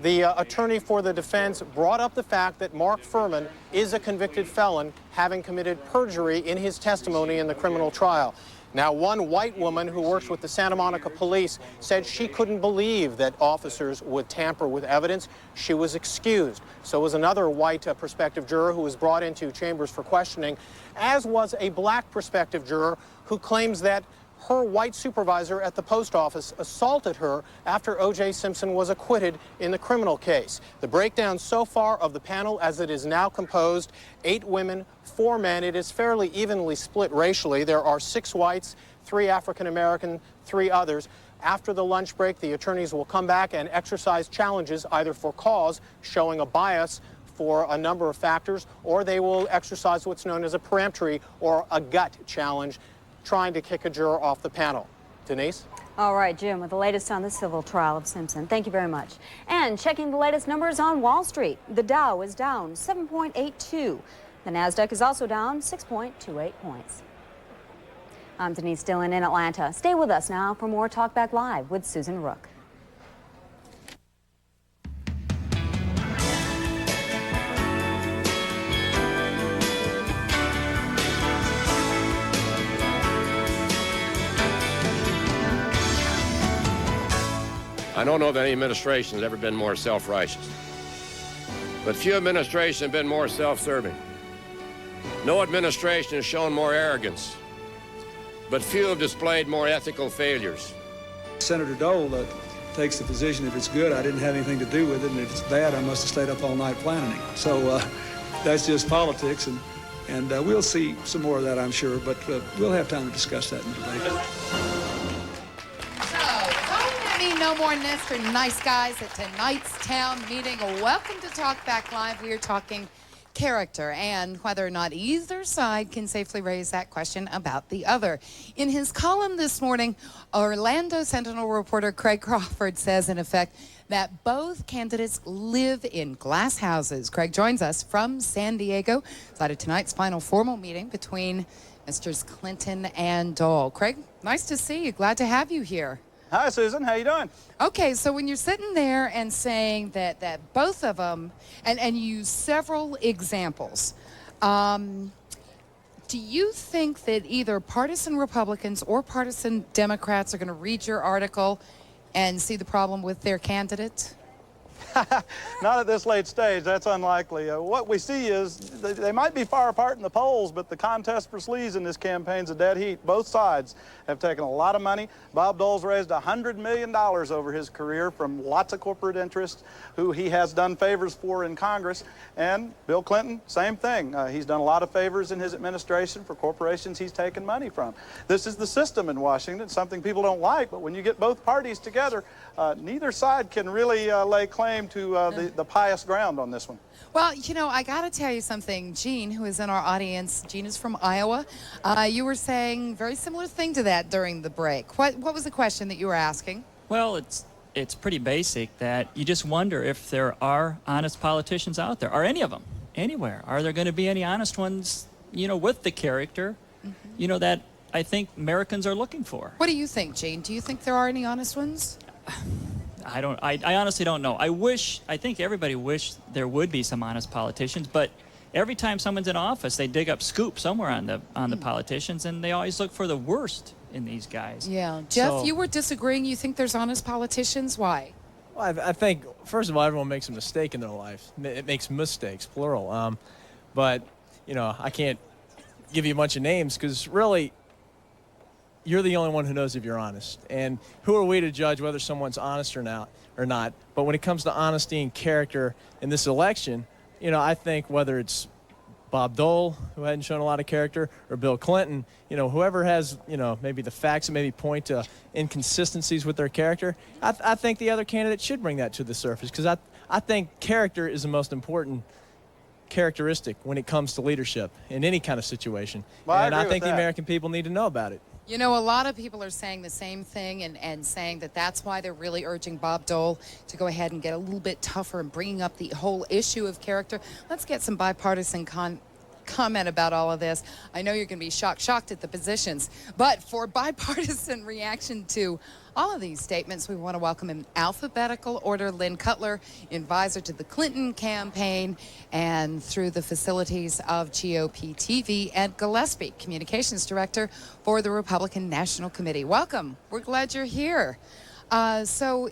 [SPEAKER 1] the attorney for the defense brought up the fact that Mark Furman is a convicted felon, having committed perjury in his testimony in the criminal trial. Now, one white woman who works with the Santa Monica police said she couldn't believe that officers would tamper with evidence. She was excused. So was another white prospective juror who was brought into chambers for questioning, as was a black prospective juror who claims that her white supervisor at the post office assaulted her after O.J. Simpson was acquitted in the criminal case. The breakdown so far of the panel as it is now composed, 8 women, 4 men. It is fairly evenly split racially. There are 6 whites, 3 African American, 3 others. After the lunch break, the attorneys will come back and exercise challenges either for cause, showing a bias for a number of factors, or they will exercise what's known as a peremptory or a gut challenge, trying to kick a juror off the panel. Denise?
[SPEAKER 19] All right, Jim, with the latest on the civil trial of Simpson. Thank you very much. And checking the latest numbers on Wall Street, the Dow is down 7.82. The NASDAQ is also down 6.28 points. I'm Denise Dillon in Atlanta. Stay with us now for more TalkBack Live with Susan Rook.
[SPEAKER 4] I don't know of any administration that's ever been more self-righteous. But few administrations have been more self-serving. No administration has shown more arrogance. But few have displayed more ethical failures.
[SPEAKER 15] Senator Dole takes the position, if it's good, I didn't have anything to do with it, and if it's bad, I must have stayed up all night planning it. So that's just politics, and we'll see some more of that, I'm sure, but we'll have time to discuss that in the debate.
[SPEAKER 7] No more Mr. Nice Guys at tonight's town meeting. Welcome to TalkBack Live. We are talking character and whether or not either side can safely raise that question about the other. In his column this morning, Orlando Sentinel reporter Craig Crawford says, in effect, that both candidates live in glass houses. Craig joins us from San Diego, side of tonight's final formal meeting between Mr. Clinton and Dole. Craig, nice to see you. Glad to have you here.
[SPEAKER 17] Hi, Susan. How you doing?
[SPEAKER 7] Okay, so when you're sitting there and saying that both of them, and you use several examples, do you think that either partisan Republicans or partisan Democrats are going to read your article and see the problem with their candidate?
[SPEAKER 17] Not at this late stage. That's unlikely. What we see is they might be far apart in the polls, but the contest for sleaze in this campaign's a dead heat. Both sides have taken a lot of money. Bob Dole's raised $100 million over his career from lots of corporate interests who he has done favors for in Congress. And Bill Clinton, same thing. He's done a lot of favors in his administration for corporations he's taken money from. This is the system in Washington, something people don't like, but when you get both parties together, neither side can really lay claim to the pious ground on this one.
[SPEAKER 7] Well, you know, I got to tell you something. Gene, who is in our audience, Gene is from Iowa. You were saying very similar thing to that during the break. What was the question that you were asking?
[SPEAKER 21] Well, it's pretty basic that you just wonder if there are honest politicians out there. Are any of them anywhere? Are there going to be any honest ones, you know, with the character, you know, that I think Americans are looking for?
[SPEAKER 7] What do you think, Gene? Do you think there are any honest ones?
[SPEAKER 21] I honestly don't know. I think everybody wished there would be some honest politicians, but every time someone's in office, they dig up scoop somewhere on the politicians, and they always look for the worst in these guys.
[SPEAKER 7] Yeah. Jeff, you were disagreeing. You think there's honest politicians? Why?
[SPEAKER 11] Well, I think, first of all, everyone makes a mistake in their life. It makes mistakes, plural. But, you know, I can't give you a bunch of names because really, you're the only one who knows if you're honest. And who are we to judge whether someone's honest or not? But when it comes to honesty and character in this election, you know, I think whether it's Bob Dole, who hadn't shown a lot of character, or Bill Clinton, you know, whoever has, you know, maybe the facts that maybe point to inconsistencies with their character, I think the other candidate should bring that to the surface because I think character is the most important characteristic when it comes to leadership in any kind of situation.
[SPEAKER 17] Well,
[SPEAKER 11] and I
[SPEAKER 17] agree
[SPEAKER 11] think
[SPEAKER 17] with
[SPEAKER 11] the
[SPEAKER 17] that.
[SPEAKER 11] American people need to know about it.
[SPEAKER 7] You know, a lot of people are saying the same thing and saying that that's why they're really urging Bob Dole to go ahead and get a little bit tougher and bringing up the whole issue of character. Let's get some bipartisan comment about all of this. I know you're going to be shocked at the positions, but for bipartisan reaction to all of these statements, we want to welcome in alphabetical order Lynn Cutler, advisor to the Clinton campaign, and through the facilities of GOP TV, Ed Gillespie, communications director for the Republican National Committee. Welcome. We're glad you're here. So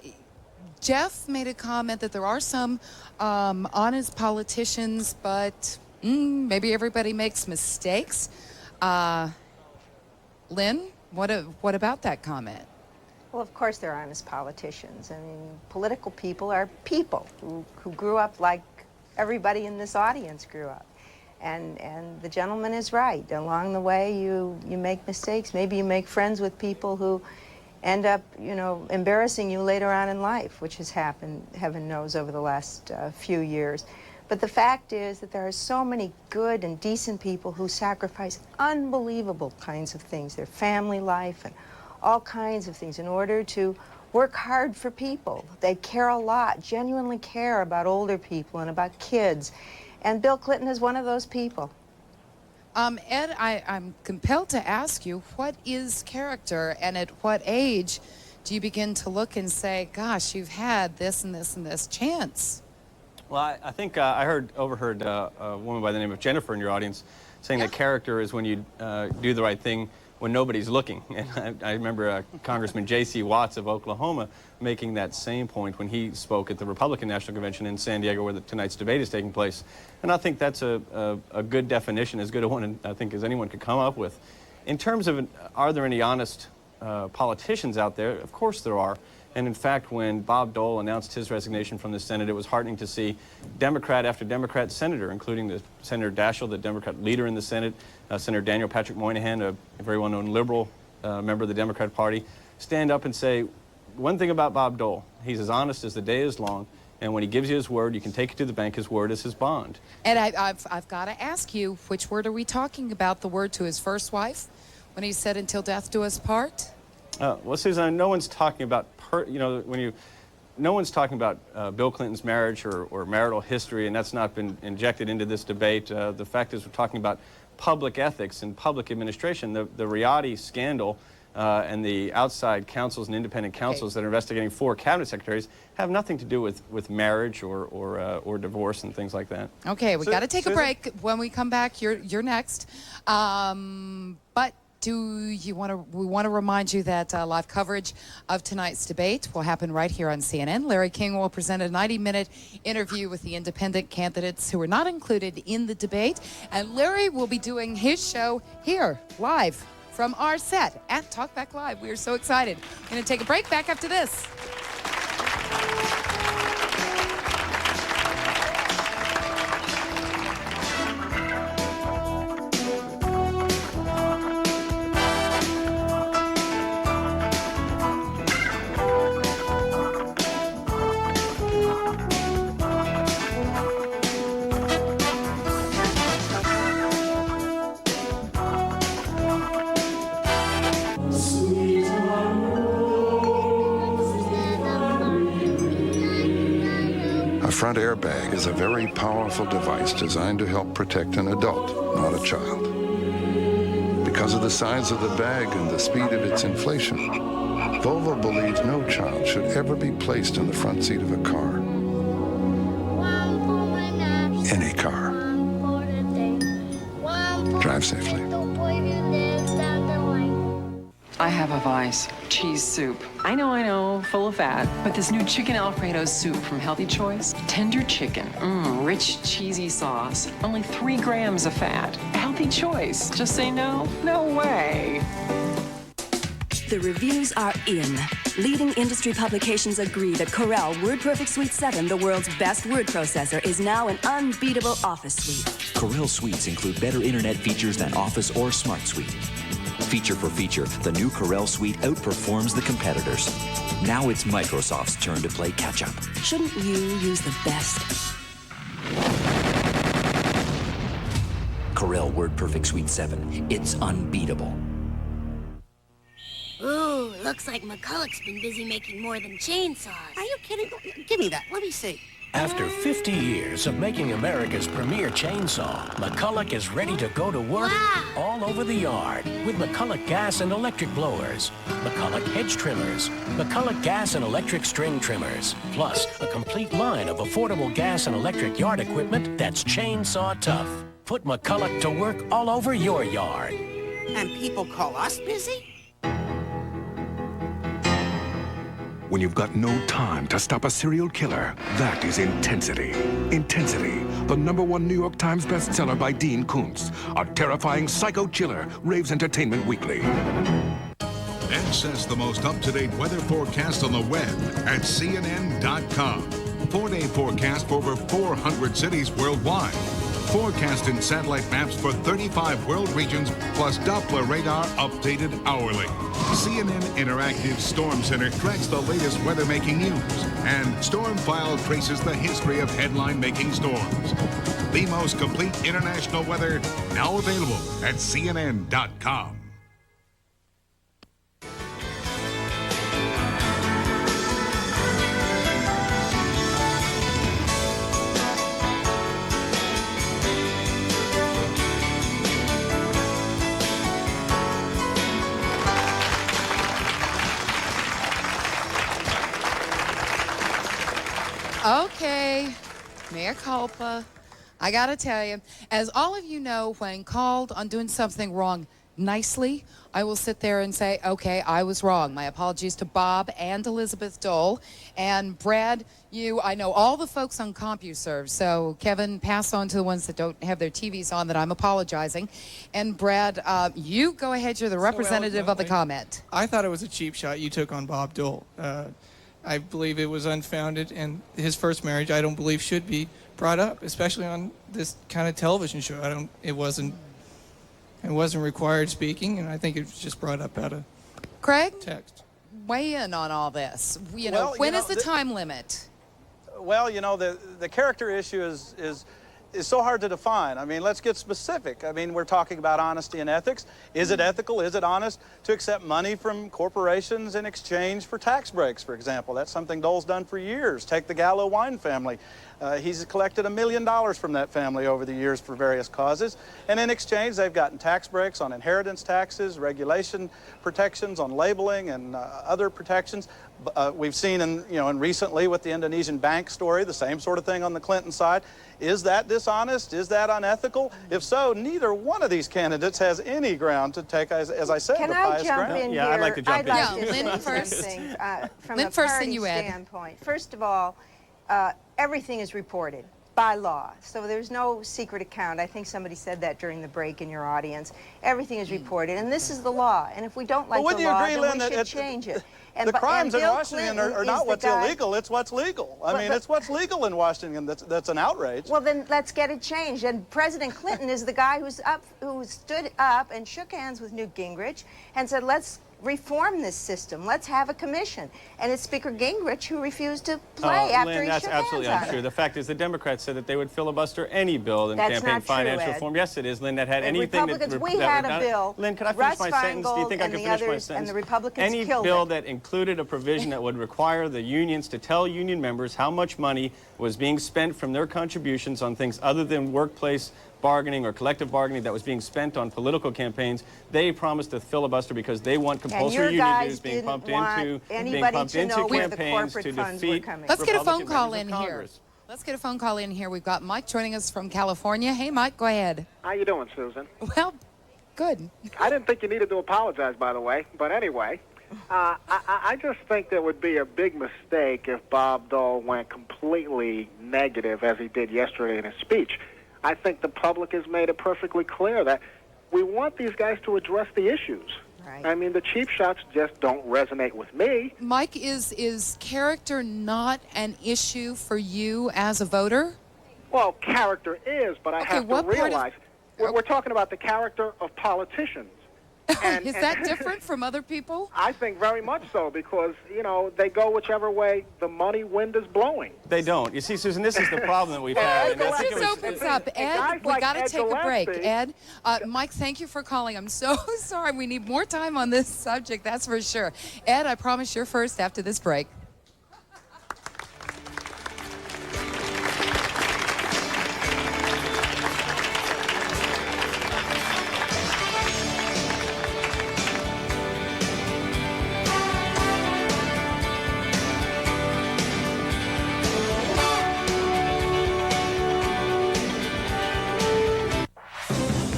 [SPEAKER 7] Jeff made a comment that there are some honest politicians, but maybe everybody makes mistakes. Lynn, what about that comment?
[SPEAKER 2] Well, of course they're honest politicians. I mean, political people are people who grew up like everybody in this audience grew up. And the gentleman is right. Along the way, you make mistakes. Maybe you make friends with people who end up, you know, embarrassing you later on in life, which has happened, heaven knows, over the last few years. But the fact is that there are so many good and decent people who sacrifice unbelievable kinds of things, their family life and all kinds of things in order to work hard for people. They care a lot, genuinely care about older people and about kids. And Bill Clinton is one of those people.
[SPEAKER 7] Ed, I'm compelled to ask you, what is character, and at what age do you begin to look and say, gosh, you've had this and this and this chance?
[SPEAKER 3] Well, I think I overheard a woman by the name of Jennifer in your audience saying that character is when you do the right thing when nobody's looking. And I remember Congressman J.C. Watts of Oklahoma making that same point when he spoke at the Republican National Convention in San Diego, where tonight's debate is taking place. And I think that's a good definition, as good a one, I think, as anyone could come up with. In terms of, are there any honest politicians out there? Of course there are. And in fact, when Bob Dole announced his resignation from the Senate, it was heartening to see Democrat after Democrat senator, including the Senator Daschle, the Democrat leader in the Senate, Senator Daniel Patrick Moynihan, a very well-known liberal member of the Democrat Party, stand up and say, one thing about Bob Dole, he's as honest as the day is long, and when he gives you his word, you can take it to the bank. His word is his bond.
[SPEAKER 7] And I've got to ask you, which word are we talking about? The word to his first wife when he said, until death do us part?
[SPEAKER 3] Well, Susan, no one's talking about, no one's talking about Bill Clinton's marriage or marital history, and that's not been injected into this debate. The fact is we're talking about public ethics and public administration. The Riyadi scandal and the outside counsels and independent counsels that are investigating 4 cabinet secretaries have nothing to do with marriage or divorce and things like that.
[SPEAKER 7] Okay, we got to take a break. When we come back, you're next. But we want to remind you that live coverage of tonight's debate will happen right here on CNN. Larry King will present a 90-minute interview with the independent candidates who are not included in the debate. And Larry will be doing his show here, live, from our set at TalkBack Live. We are so excited. We're going to take a break. Back after this.
[SPEAKER 5] A front airbag is a very powerful device designed to help protect an adult, not a child. Because of the size of the bag and the speed of its inflation, Volvo believes no child should ever be placed in the front seat of a car. Any car. Drive safely.
[SPEAKER 12] I have a vice. Cheese soup. I know, full of fat. But this new chicken Alfredo soup from Healthy Choice, tender chicken, rich cheesy sauce, only 3 grams of fat. Healthy Choice. Just say no? No way.
[SPEAKER 22] The reviews are in. Leading industry publications agree that Corel WordPerfect Suite 7, the world's best word processor, is now an unbeatable Office suite.
[SPEAKER 23] Corel suites include better internet features than Office or Smart Suite.
[SPEAKER 9] Feature for feature, the new Corel suite outperforms the competitors. Now it's Microsoft's turn to play catch-up.
[SPEAKER 22] Shouldn't you use the best?
[SPEAKER 9] Corel WordPerfect Suite 7. It's unbeatable.
[SPEAKER 13] Ooh, looks like McCulloch's been busy making more than chainsaws. Are you kidding? Give me that. Let me see.
[SPEAKER 23] After 50 years of making America's premier chainsaw, McCulloch is ready to go to work all over the yard with McCulloch gas and electric blowers, McCulloch hedge trimmers, McCulloch gas and electric string trimmers, plus a complete line of affordable gas and electric yard equipment that's chainsaw tough. Put McCulloch to work all over your yard.
[SPEAKER 13] And people call us busy?
[SPEAKER 24] When you've got no time to stop a serial killer, that is Intensity. Intensity, the #1 New York Times bestseller by Dean Koontz. A terrifying psycho chiller, Raves Entertainment Weekly.
[SPEAKER 6] Access the most up-to-date weather forecast on the web at CNN.com. 4-day forecast for over 400 cities worldwide. Forecast and satellite maps for 35 world regions, plus Doppler radar updated hourly. CNN Interactive Storm Center tracks the latest weather-making news, and Storm File traces the history of headline-making storms. The most complete international weather, now available at CNN.com.
[SPEAKER 7] Okay, mea culpa. I gotta tell you, as all of you know, when called on doing something wrong nicely, I will sit there and say, okay, I was wrong. My apologies to Bob and Elizabeth Dole. And Brad, I know all the folks on CompuServe, so Kevin, pass on to the ones that don't have their TVs on that I'm apologizing. And Brad, you go ahead, you're the representative of the comment.
[SPEAKER 25] I thought it was a cheap shot you took on Bob Dole. I believe it was unfounded, and his first marriage, I don't believe, should be brought up, especially on this kind of television show. It wasn't required speaking, and I think it was just brought up out of
[SPEAKER 7] Craig,
[SPEAKER 25] text.
[SPEAKER 7] Weigh in on all this. When is the time limit?
[SPEAKER 17] Well, the character issue is so hard to define. I mean, let's get specific. I mean, we're talking about honesty and ethics. Is it ethical? Is it honest to accept money from corporations in exchange for tax breaks, for example? That's something Dole's done for years. Take the Gallo wine family. He's collected $1 million from that family over the years for various causes. And in exchange, they've gotten tax breaks on inheritance taxes, regulation protections on labeling, and other protections. We've seen and recently with the Indonesian bank story, the same sort of thing on the Clinton side. Is that dishonest? Is that unethical? If so, neither one of these candidates has any ground to take, as I said, the highest ground.
[SPEAKER 2] Can I jump in here?
[SPEAKER 3] I'd like to jump in.
[SPEAKER 2] I'd like to
[SPEAKER 7] Lynn
[SPEAKER 2] say
[SPEAKER 7] first.
[SPEAKER 2] something from
[SPEAKER 7] Lynn
[SPEAKER 2] a
[SPEAKER 7] first,
[SPEAKER 2] party
[SPEAKER 7] then you, Ed.
[SPEAKER 2] standpoint. First of all, everything is reported by law. So there's no secret account. I think somebody said that during the break in your audience. Everything is reported, and this is the law. And if we don't like the law, then we should change it.
[SPEAKER 17] The crimes in Washington are not what's illegal, it's what's legal. I mean, it's what's legal in Washington that's an outrage.
[SPEAKER 2] Well, then let's get it changed. And President Clinton is the guy who stood up and shook hands with Newt Gingrich and said, let's reform this system. Let's have a commission. And it's Speaker Gingrich who refused to play after
[SPEAKER 3] Lynn,
[SPEAKER 2] he
[SPEAKER 3] that's
[SPEAKER 2] shook
[SPEAKER 3] absolutely
[SPEAKER 2] hands on
[SPEAKER 3] untrue.
[SPEAKER 2] it.
[SPEAKER 3] The fact is the Democrats said that they would filibuster any bill in
[SPEAKER 2] That's
[SPEAKER 3] campaign
[SPEAKER 2] not true,
[SPEAKER 3] finance
[SPEAKER 2] Ed.
[SPEAKER 3] reform. Yes, it is, Lynn. That had
[SPEAKER 2] The
[SPEAKER 3] anything
[SPEAKER 2] Republicans,
[SPEAKER 3] that...
[SPEAKER 2] we had a bill.
[SPEAKER 3] Lynn, can I finish
[SPEAKER 2] Russ
[SPEAKER 3] my sentence? Do you think I
[SPEAKER 2] Feingold
[SPEAKER 3] can
[SPEAKER 2] and
[SPEAKER 3] finish
[SPEAKER 2] the
[SPEAKER 3] my
[SPEAKER 2] others
[SPEAKER 3] sentence?
[SPEAKER 2] and the Republicans
[SPEAKER 3] Any
[SPEAKER 2] killed
[SPEAKER 3] bill
[SPEAKER 2] it.
[SPEAKER 3] that included a provision that would require the unions to tell union members how much money was being spent from their contributions on things other than workplace bargaining or collective bargaining that was being spent on political campaigns, they promised to filibuster because they want compulsory union dues being pumped into campaigns to defeat.
[SPEAKER 7] Let's get a phone call in here. Let's get a phone call in here. We've got Mike joining us from California. Hey, Mike, go ahead.
[SPEAKER 26] How you doing, Susan?
[SPEAKER 7] Well, good.
[SPEAKER 26] I didn't think you needed to apologize, by the way. But anyway, I just think there would be a big mistake if Bob Dole went completely negative as he did yesterday in his speech. I think the public has made it perfectly clear that we want these guys to address the issues. Right. I mean, the cheap shots just don't resonate with me.
[SPEAKER 7] Mike, is character not an issue for you as a voter?
[SPEAKER 26] Well, character is, but I have to realize we're talking about the character of politicians.
[SPEAKER 7] Is that different from other people?
[SPEAKER 26] I think very much so, because, you know, they go whichever way the money wind is blowing.
[SPEAKER 3] They don't. You see, Susan, this is the problem that we've had.
[SPEAKER 7] This just opens up. Ed, we got to take a break. Ed, Mike, thank you for calling. I'm so sorry. We need more time on this subject, that's for sure. Ed, I promise you're first after this break.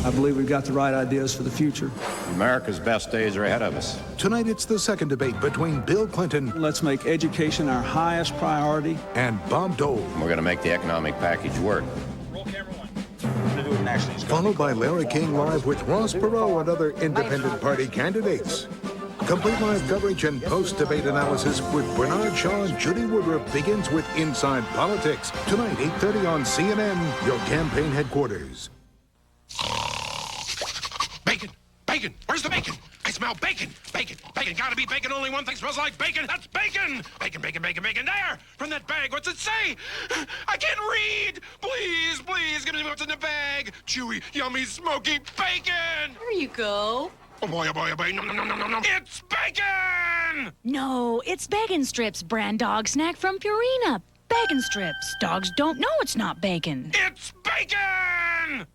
[SPEAKER 15] I believe we've got the right ideas for the future.
[SPEAKER 4] America's best days are ahead of us.
[SPEAKER 6] Tonight, it's the second debate between Bill Clinton.
[SPEAKER 15] Let's make education our highest priority.
[SPEAKER 6] And Bob Dole.
[SPEAKER 4] We're going to make the economic package work.
[SPEAKER 6] Followed by Larry King Live with Ross Perot and other independent party candidates. Complete live coverage and post-debate analysis with Bernard Shaw and Judy Woodruff begins with Inside Politics. Tonight, 8:30 on CNN, your campaign headquarters.
[SPEAKER 24] Bacon! Bacon! Where's the bacon? I smell bacon! Bacon! Bacon! Gotta be bacon! Only one thing smells like bacon! That's bacon! Bacon, bacon, bacon, bacon! There! From that bag! What's it say? I can't read! Please, please, give me what's in the bag! Chewy, yummy, smoky bacon!
[SPEAKER 8] There you go.
[SPEAKER 24] Oh boy, oh boy, oh boy! No, no, no, no, no, no! It's bacon!
[SPEAKER 8] No, it's Bacon Strips, brand dog snack from Purina. Bacon Strips. Dogs don't know it's not bacon.
[SPEAKER 24] It's bacon!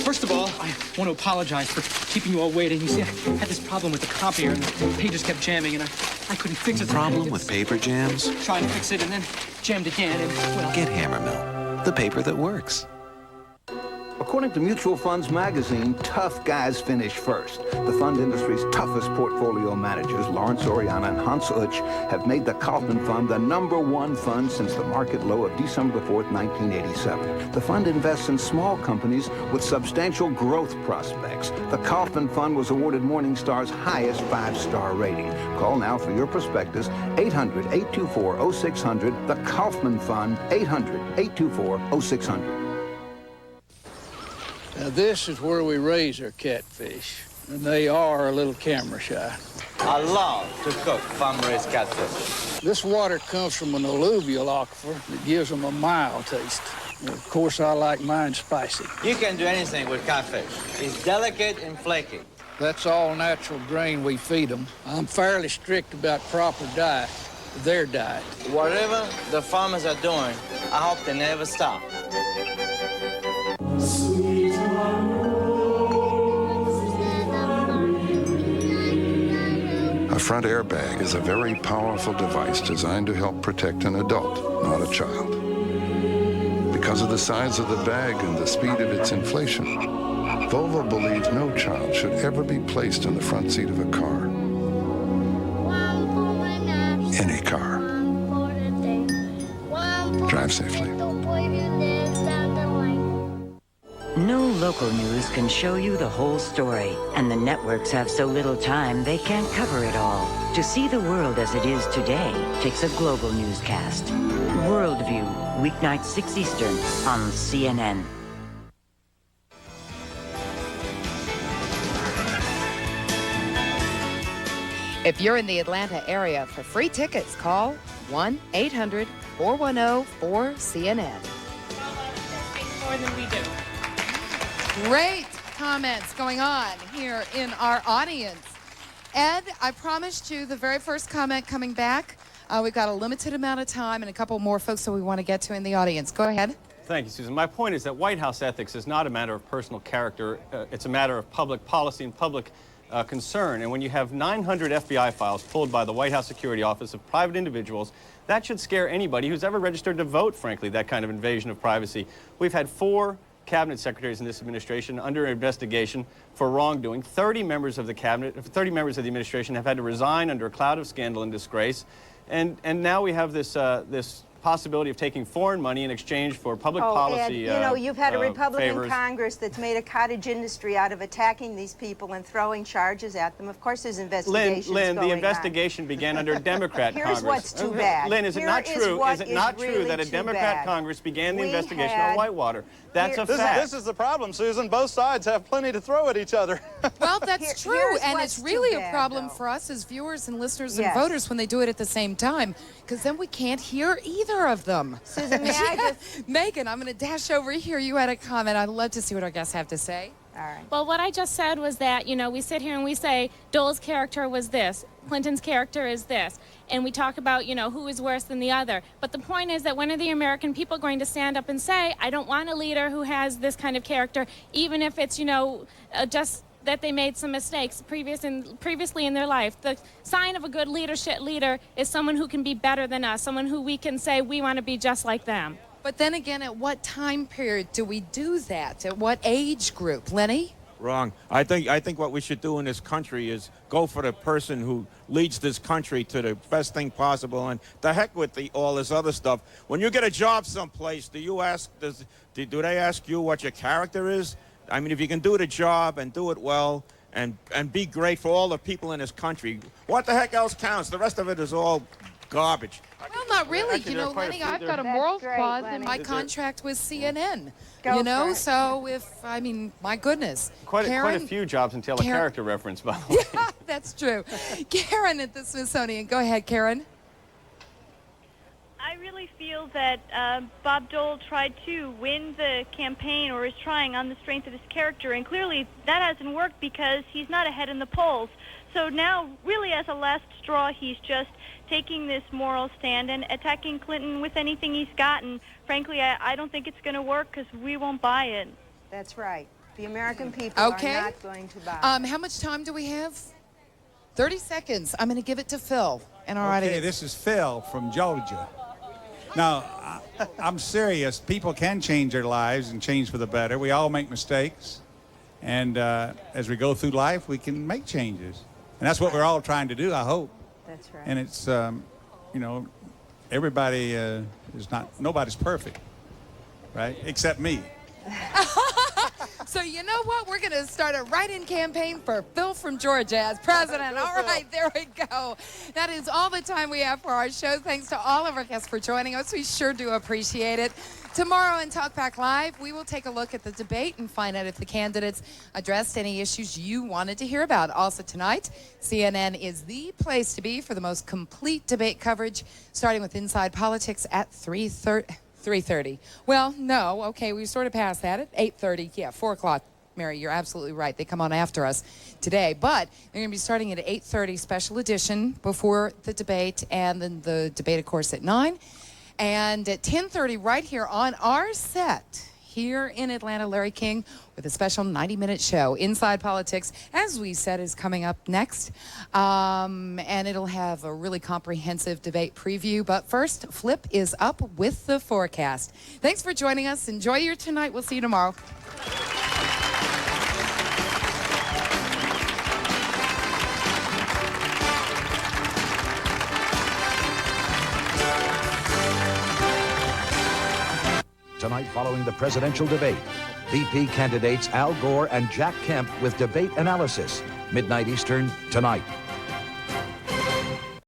[SPEAKER 10] First of all, I want to apologize for keeping you all waiting. You see, I had this problem with the copier, and the pages kept jamming, and I couldn't fix it.
[SPEAKER 14] Problem with paper jams?
[SPEAKER 10] Trying to fix it, and then jammed again, and, well...
[SPEAKER 14] Get Hammermill, the paper that works.
[SPEAKER 16] According to Mutual Funds magazine, tough guys finish first. The fund industry's toughest portfolio managers, Lawrence Oriana and Hans Utsch, have made the Kaplan Fund the #1 fund since the market low of December 4th, 1987. The fund invests in small companies with substantial growth prospects. The Kaplan Fund was awarded Morningstar's highest 5-star rating. Call now for your prospectus, 800-824-0600, the Kaufman Fund, 800-824-0600.
[SPEAKER 18] Now this is where we raise our catfish, and they are a little camera shy.
[SPEAKER 20] I love to cook farm-raised catfish.
[SPEAKER 18] This water comes from an alluvial aquifer that gives them a mild taste. And of course, I like mine spicy.
[SPEAKER 20] You can do anything with catfish. It's delicate and flaky.
[SPEAKER 18] That's all natural grain we feed them. I'm fairly strict about proper diet, their diet.
[SPEAKER 20] Whatever the farmers are doing, I hope they never stop.
[SPEAKER 5] A front airbag is a very powerful device designed to help protect an adult, not a child. Because of the size of the bag and the speed of its inflation, Volvo believes no child should ever be placed in the front seat of a car. Any car. Drive safely.
[SPEAKER 27] No local news can show you the whole story, and the networks have so little time they can't cover it all. To see the world as it is today takes a global newscast. Worldview, weeknights 6 Eastern on CNN.
[SPEAKER 7] If you're in the Atlanta area, for free tickets, call 1-800-410-4CNN.
[SPEAKER 28] More than we do.
[SPEAKER 7] Great comments going on here in our audience. Ed, I promised you the very first comment coming back. We've got a limited amount of time and a couple more folks that we want to get to in the audience. Go ahead.
[SPEAKER 3] Thank you, Susan. My point is that White House ethics is not a matter of personal character. It's a matter of public policy and public concern. And when you have 900 FBI files pulled by the White House Security Office of private individuals, that should scare anybody who's ever registered to vote, frankly, that kind of invasion of privacy. We've had 4 cabinet secretaries in this administration under investigation for wrongdoing. 30 members of the cabinet, 30 members of the administration have had to resign under a cloud of scandal and disgrace. And now we have this possibility of taking foreign money in exchange for public policy
[SPEAKER 2] Ed, you know, you've had a Republican
[SPEAKER 3] favors.
[SPEAKER 2] Congress that's made a cottage industry out of attacking these people and throwing charges at them. Of course there's investigations
[SPEAKER 3] Lynn,
[SPEAKER 2] going
[SPEAKER 3] the investigation began under a Democrat
[SPEAKER 2] Here's
[SPEAKER 3] Congress.
[SPEAKER 2] what's too bad.
[SPEAKER 3] Lynn, is it not true? Is it not true that a Democrat Congress began the investigation on Whitewater? That's a fact.
[SPEAKER 17] This is the problem, Susan. Both sides have plenty to throw at each other.
[SPEAKER 7] Well, that's true, and it's really a problem for us as viewers and listeners and voters when they do it at the same time, because then we can't hear either of them.
[SPEAKER 2] Susan, may I just...
[SPEAKER 7] Megan, I'm going to dash over here. You had a comment. I'd love to see what our guests have to say.
[SPEAKER 2] All right.
[SPEAKER 8] Well, what I just said was that, you know, we sit here and we say Dole's character was this, Clinton's character is this, and we talk about, you know, who is worse than the other. But the point is that when are the American people going to stand up and say, I don't want a leader who has this kind of character, even if it's, you know, just that they made some mistakes previously in their life. The sign of a good leader is someone who can be better than us, someone who we can say we want to be just like them.
[SPEAKER 7] But then again, at what time period do we do that? At what age group? Lenny?
[SPEAKER 1] Wrong. I think what we should do in this country is go for the person who leads this country to the best thing possible, and the heck with all this other stuff. When you get a job someplace, do they ask you what your character is? I mean, if you can do the job and do it well and be great for all the people in this country, what the heck else counts? The rest of it is all garbage.
[SPEAKER 7] Well, not really.
[SPEAKER 1] Actually,
[SPEAKER 7] You know,
[SPEAKER 1] there are quite a
[SPEAKER 7] Lenny,
[SPEAKER 1] few
[SPEAKER 7] I've
[SPEAKER 1] there.
[SPEAKER 7] got a
[SPEAKER 1] That's
[SPEAKER 7] morals
[SPEAKER 2] great,
[SPEAKER 7] clause in
[SPEAKER 2] Lenny.
[SPEAKER 7] my contract with CNN.
[SPEAKER 2] Go
[SPEAKER 7] You know,
[SPEAKER 2] for it.
[SPEAKER 7] so I mean, my goodness.
[SPEAKER 3] Quite a few jobs entail a character reference, by the way.
[SPEAKER 7] That's true. Karen at the Smithsonian. Go ahead, Karen.
[SPEAKER 9] I really feel that Bob Dole tried to win the campaign, or is trying, on the strength of his character, and clearly that hasn't worked because he's not ahead in the polls. So now, really as a last straw, he's just taking this moral stand and attacking Clinton with anything he's gotten. Frankly, I don't think it's going to work because we won't buy it.
[SPEAKER 2] That's right. The American people are not going to buy it.
[SPEAKER 7] How much time do we have? 30 seconds. I'm going to give it to Phil and our
[SPEAKER 11] Okay,
[SPEAKER 7] audience.
[SPEAKER 11] this is Phil from Georgia. Now, I'm serious. People can change their lives and change for the better. We all make mistakes. And as we go through life, we can make changes. And that's what we're all trying to do, I hope.
[SPEAKER 2] That's right.
[SPEAKER 11] And it's, you know, everybody nobody's perfect, right? Except me.
[SPEAKER 7] So you know what? We're going to start a write-in campaign for Phil from Georgia as president. All right, there we go. That is all the time we have for our show. Thanks to all of our guests for joining us. We sure do appreciate it. Tomorrow in TalkBack Live, we will take a look at the debate and find out if the candidates addressed any issues you wanted to hear about. Also tonight, CNN is the place to be for the most complete debate coverage, starting with Inside Politics at 3:30. Well, no, okay, we sort of passed that at 8:30. Yeah, 4 o'clock. Mary, you're absolutely right. They come on after us today. But they're going to be starting at 8:30, special edition before the debate, and then the debate, of course, at 9. And at 10:30, right here on our set, here in Atlanta, Larry King with a special 90-minute show. Inside Politics, as we said, is coming up next. And it'll have a really comprehensive debate preview. But first, Flip is up with the forecast. Thanks for joining us. Enjoy your tonight. We'll see you tomorrow.
[SPEAKER 12] Tonight, following the presidential debate, VP candidates Al Gore and Jack Kemp with debate analysis. Midnight Eastern, tonight.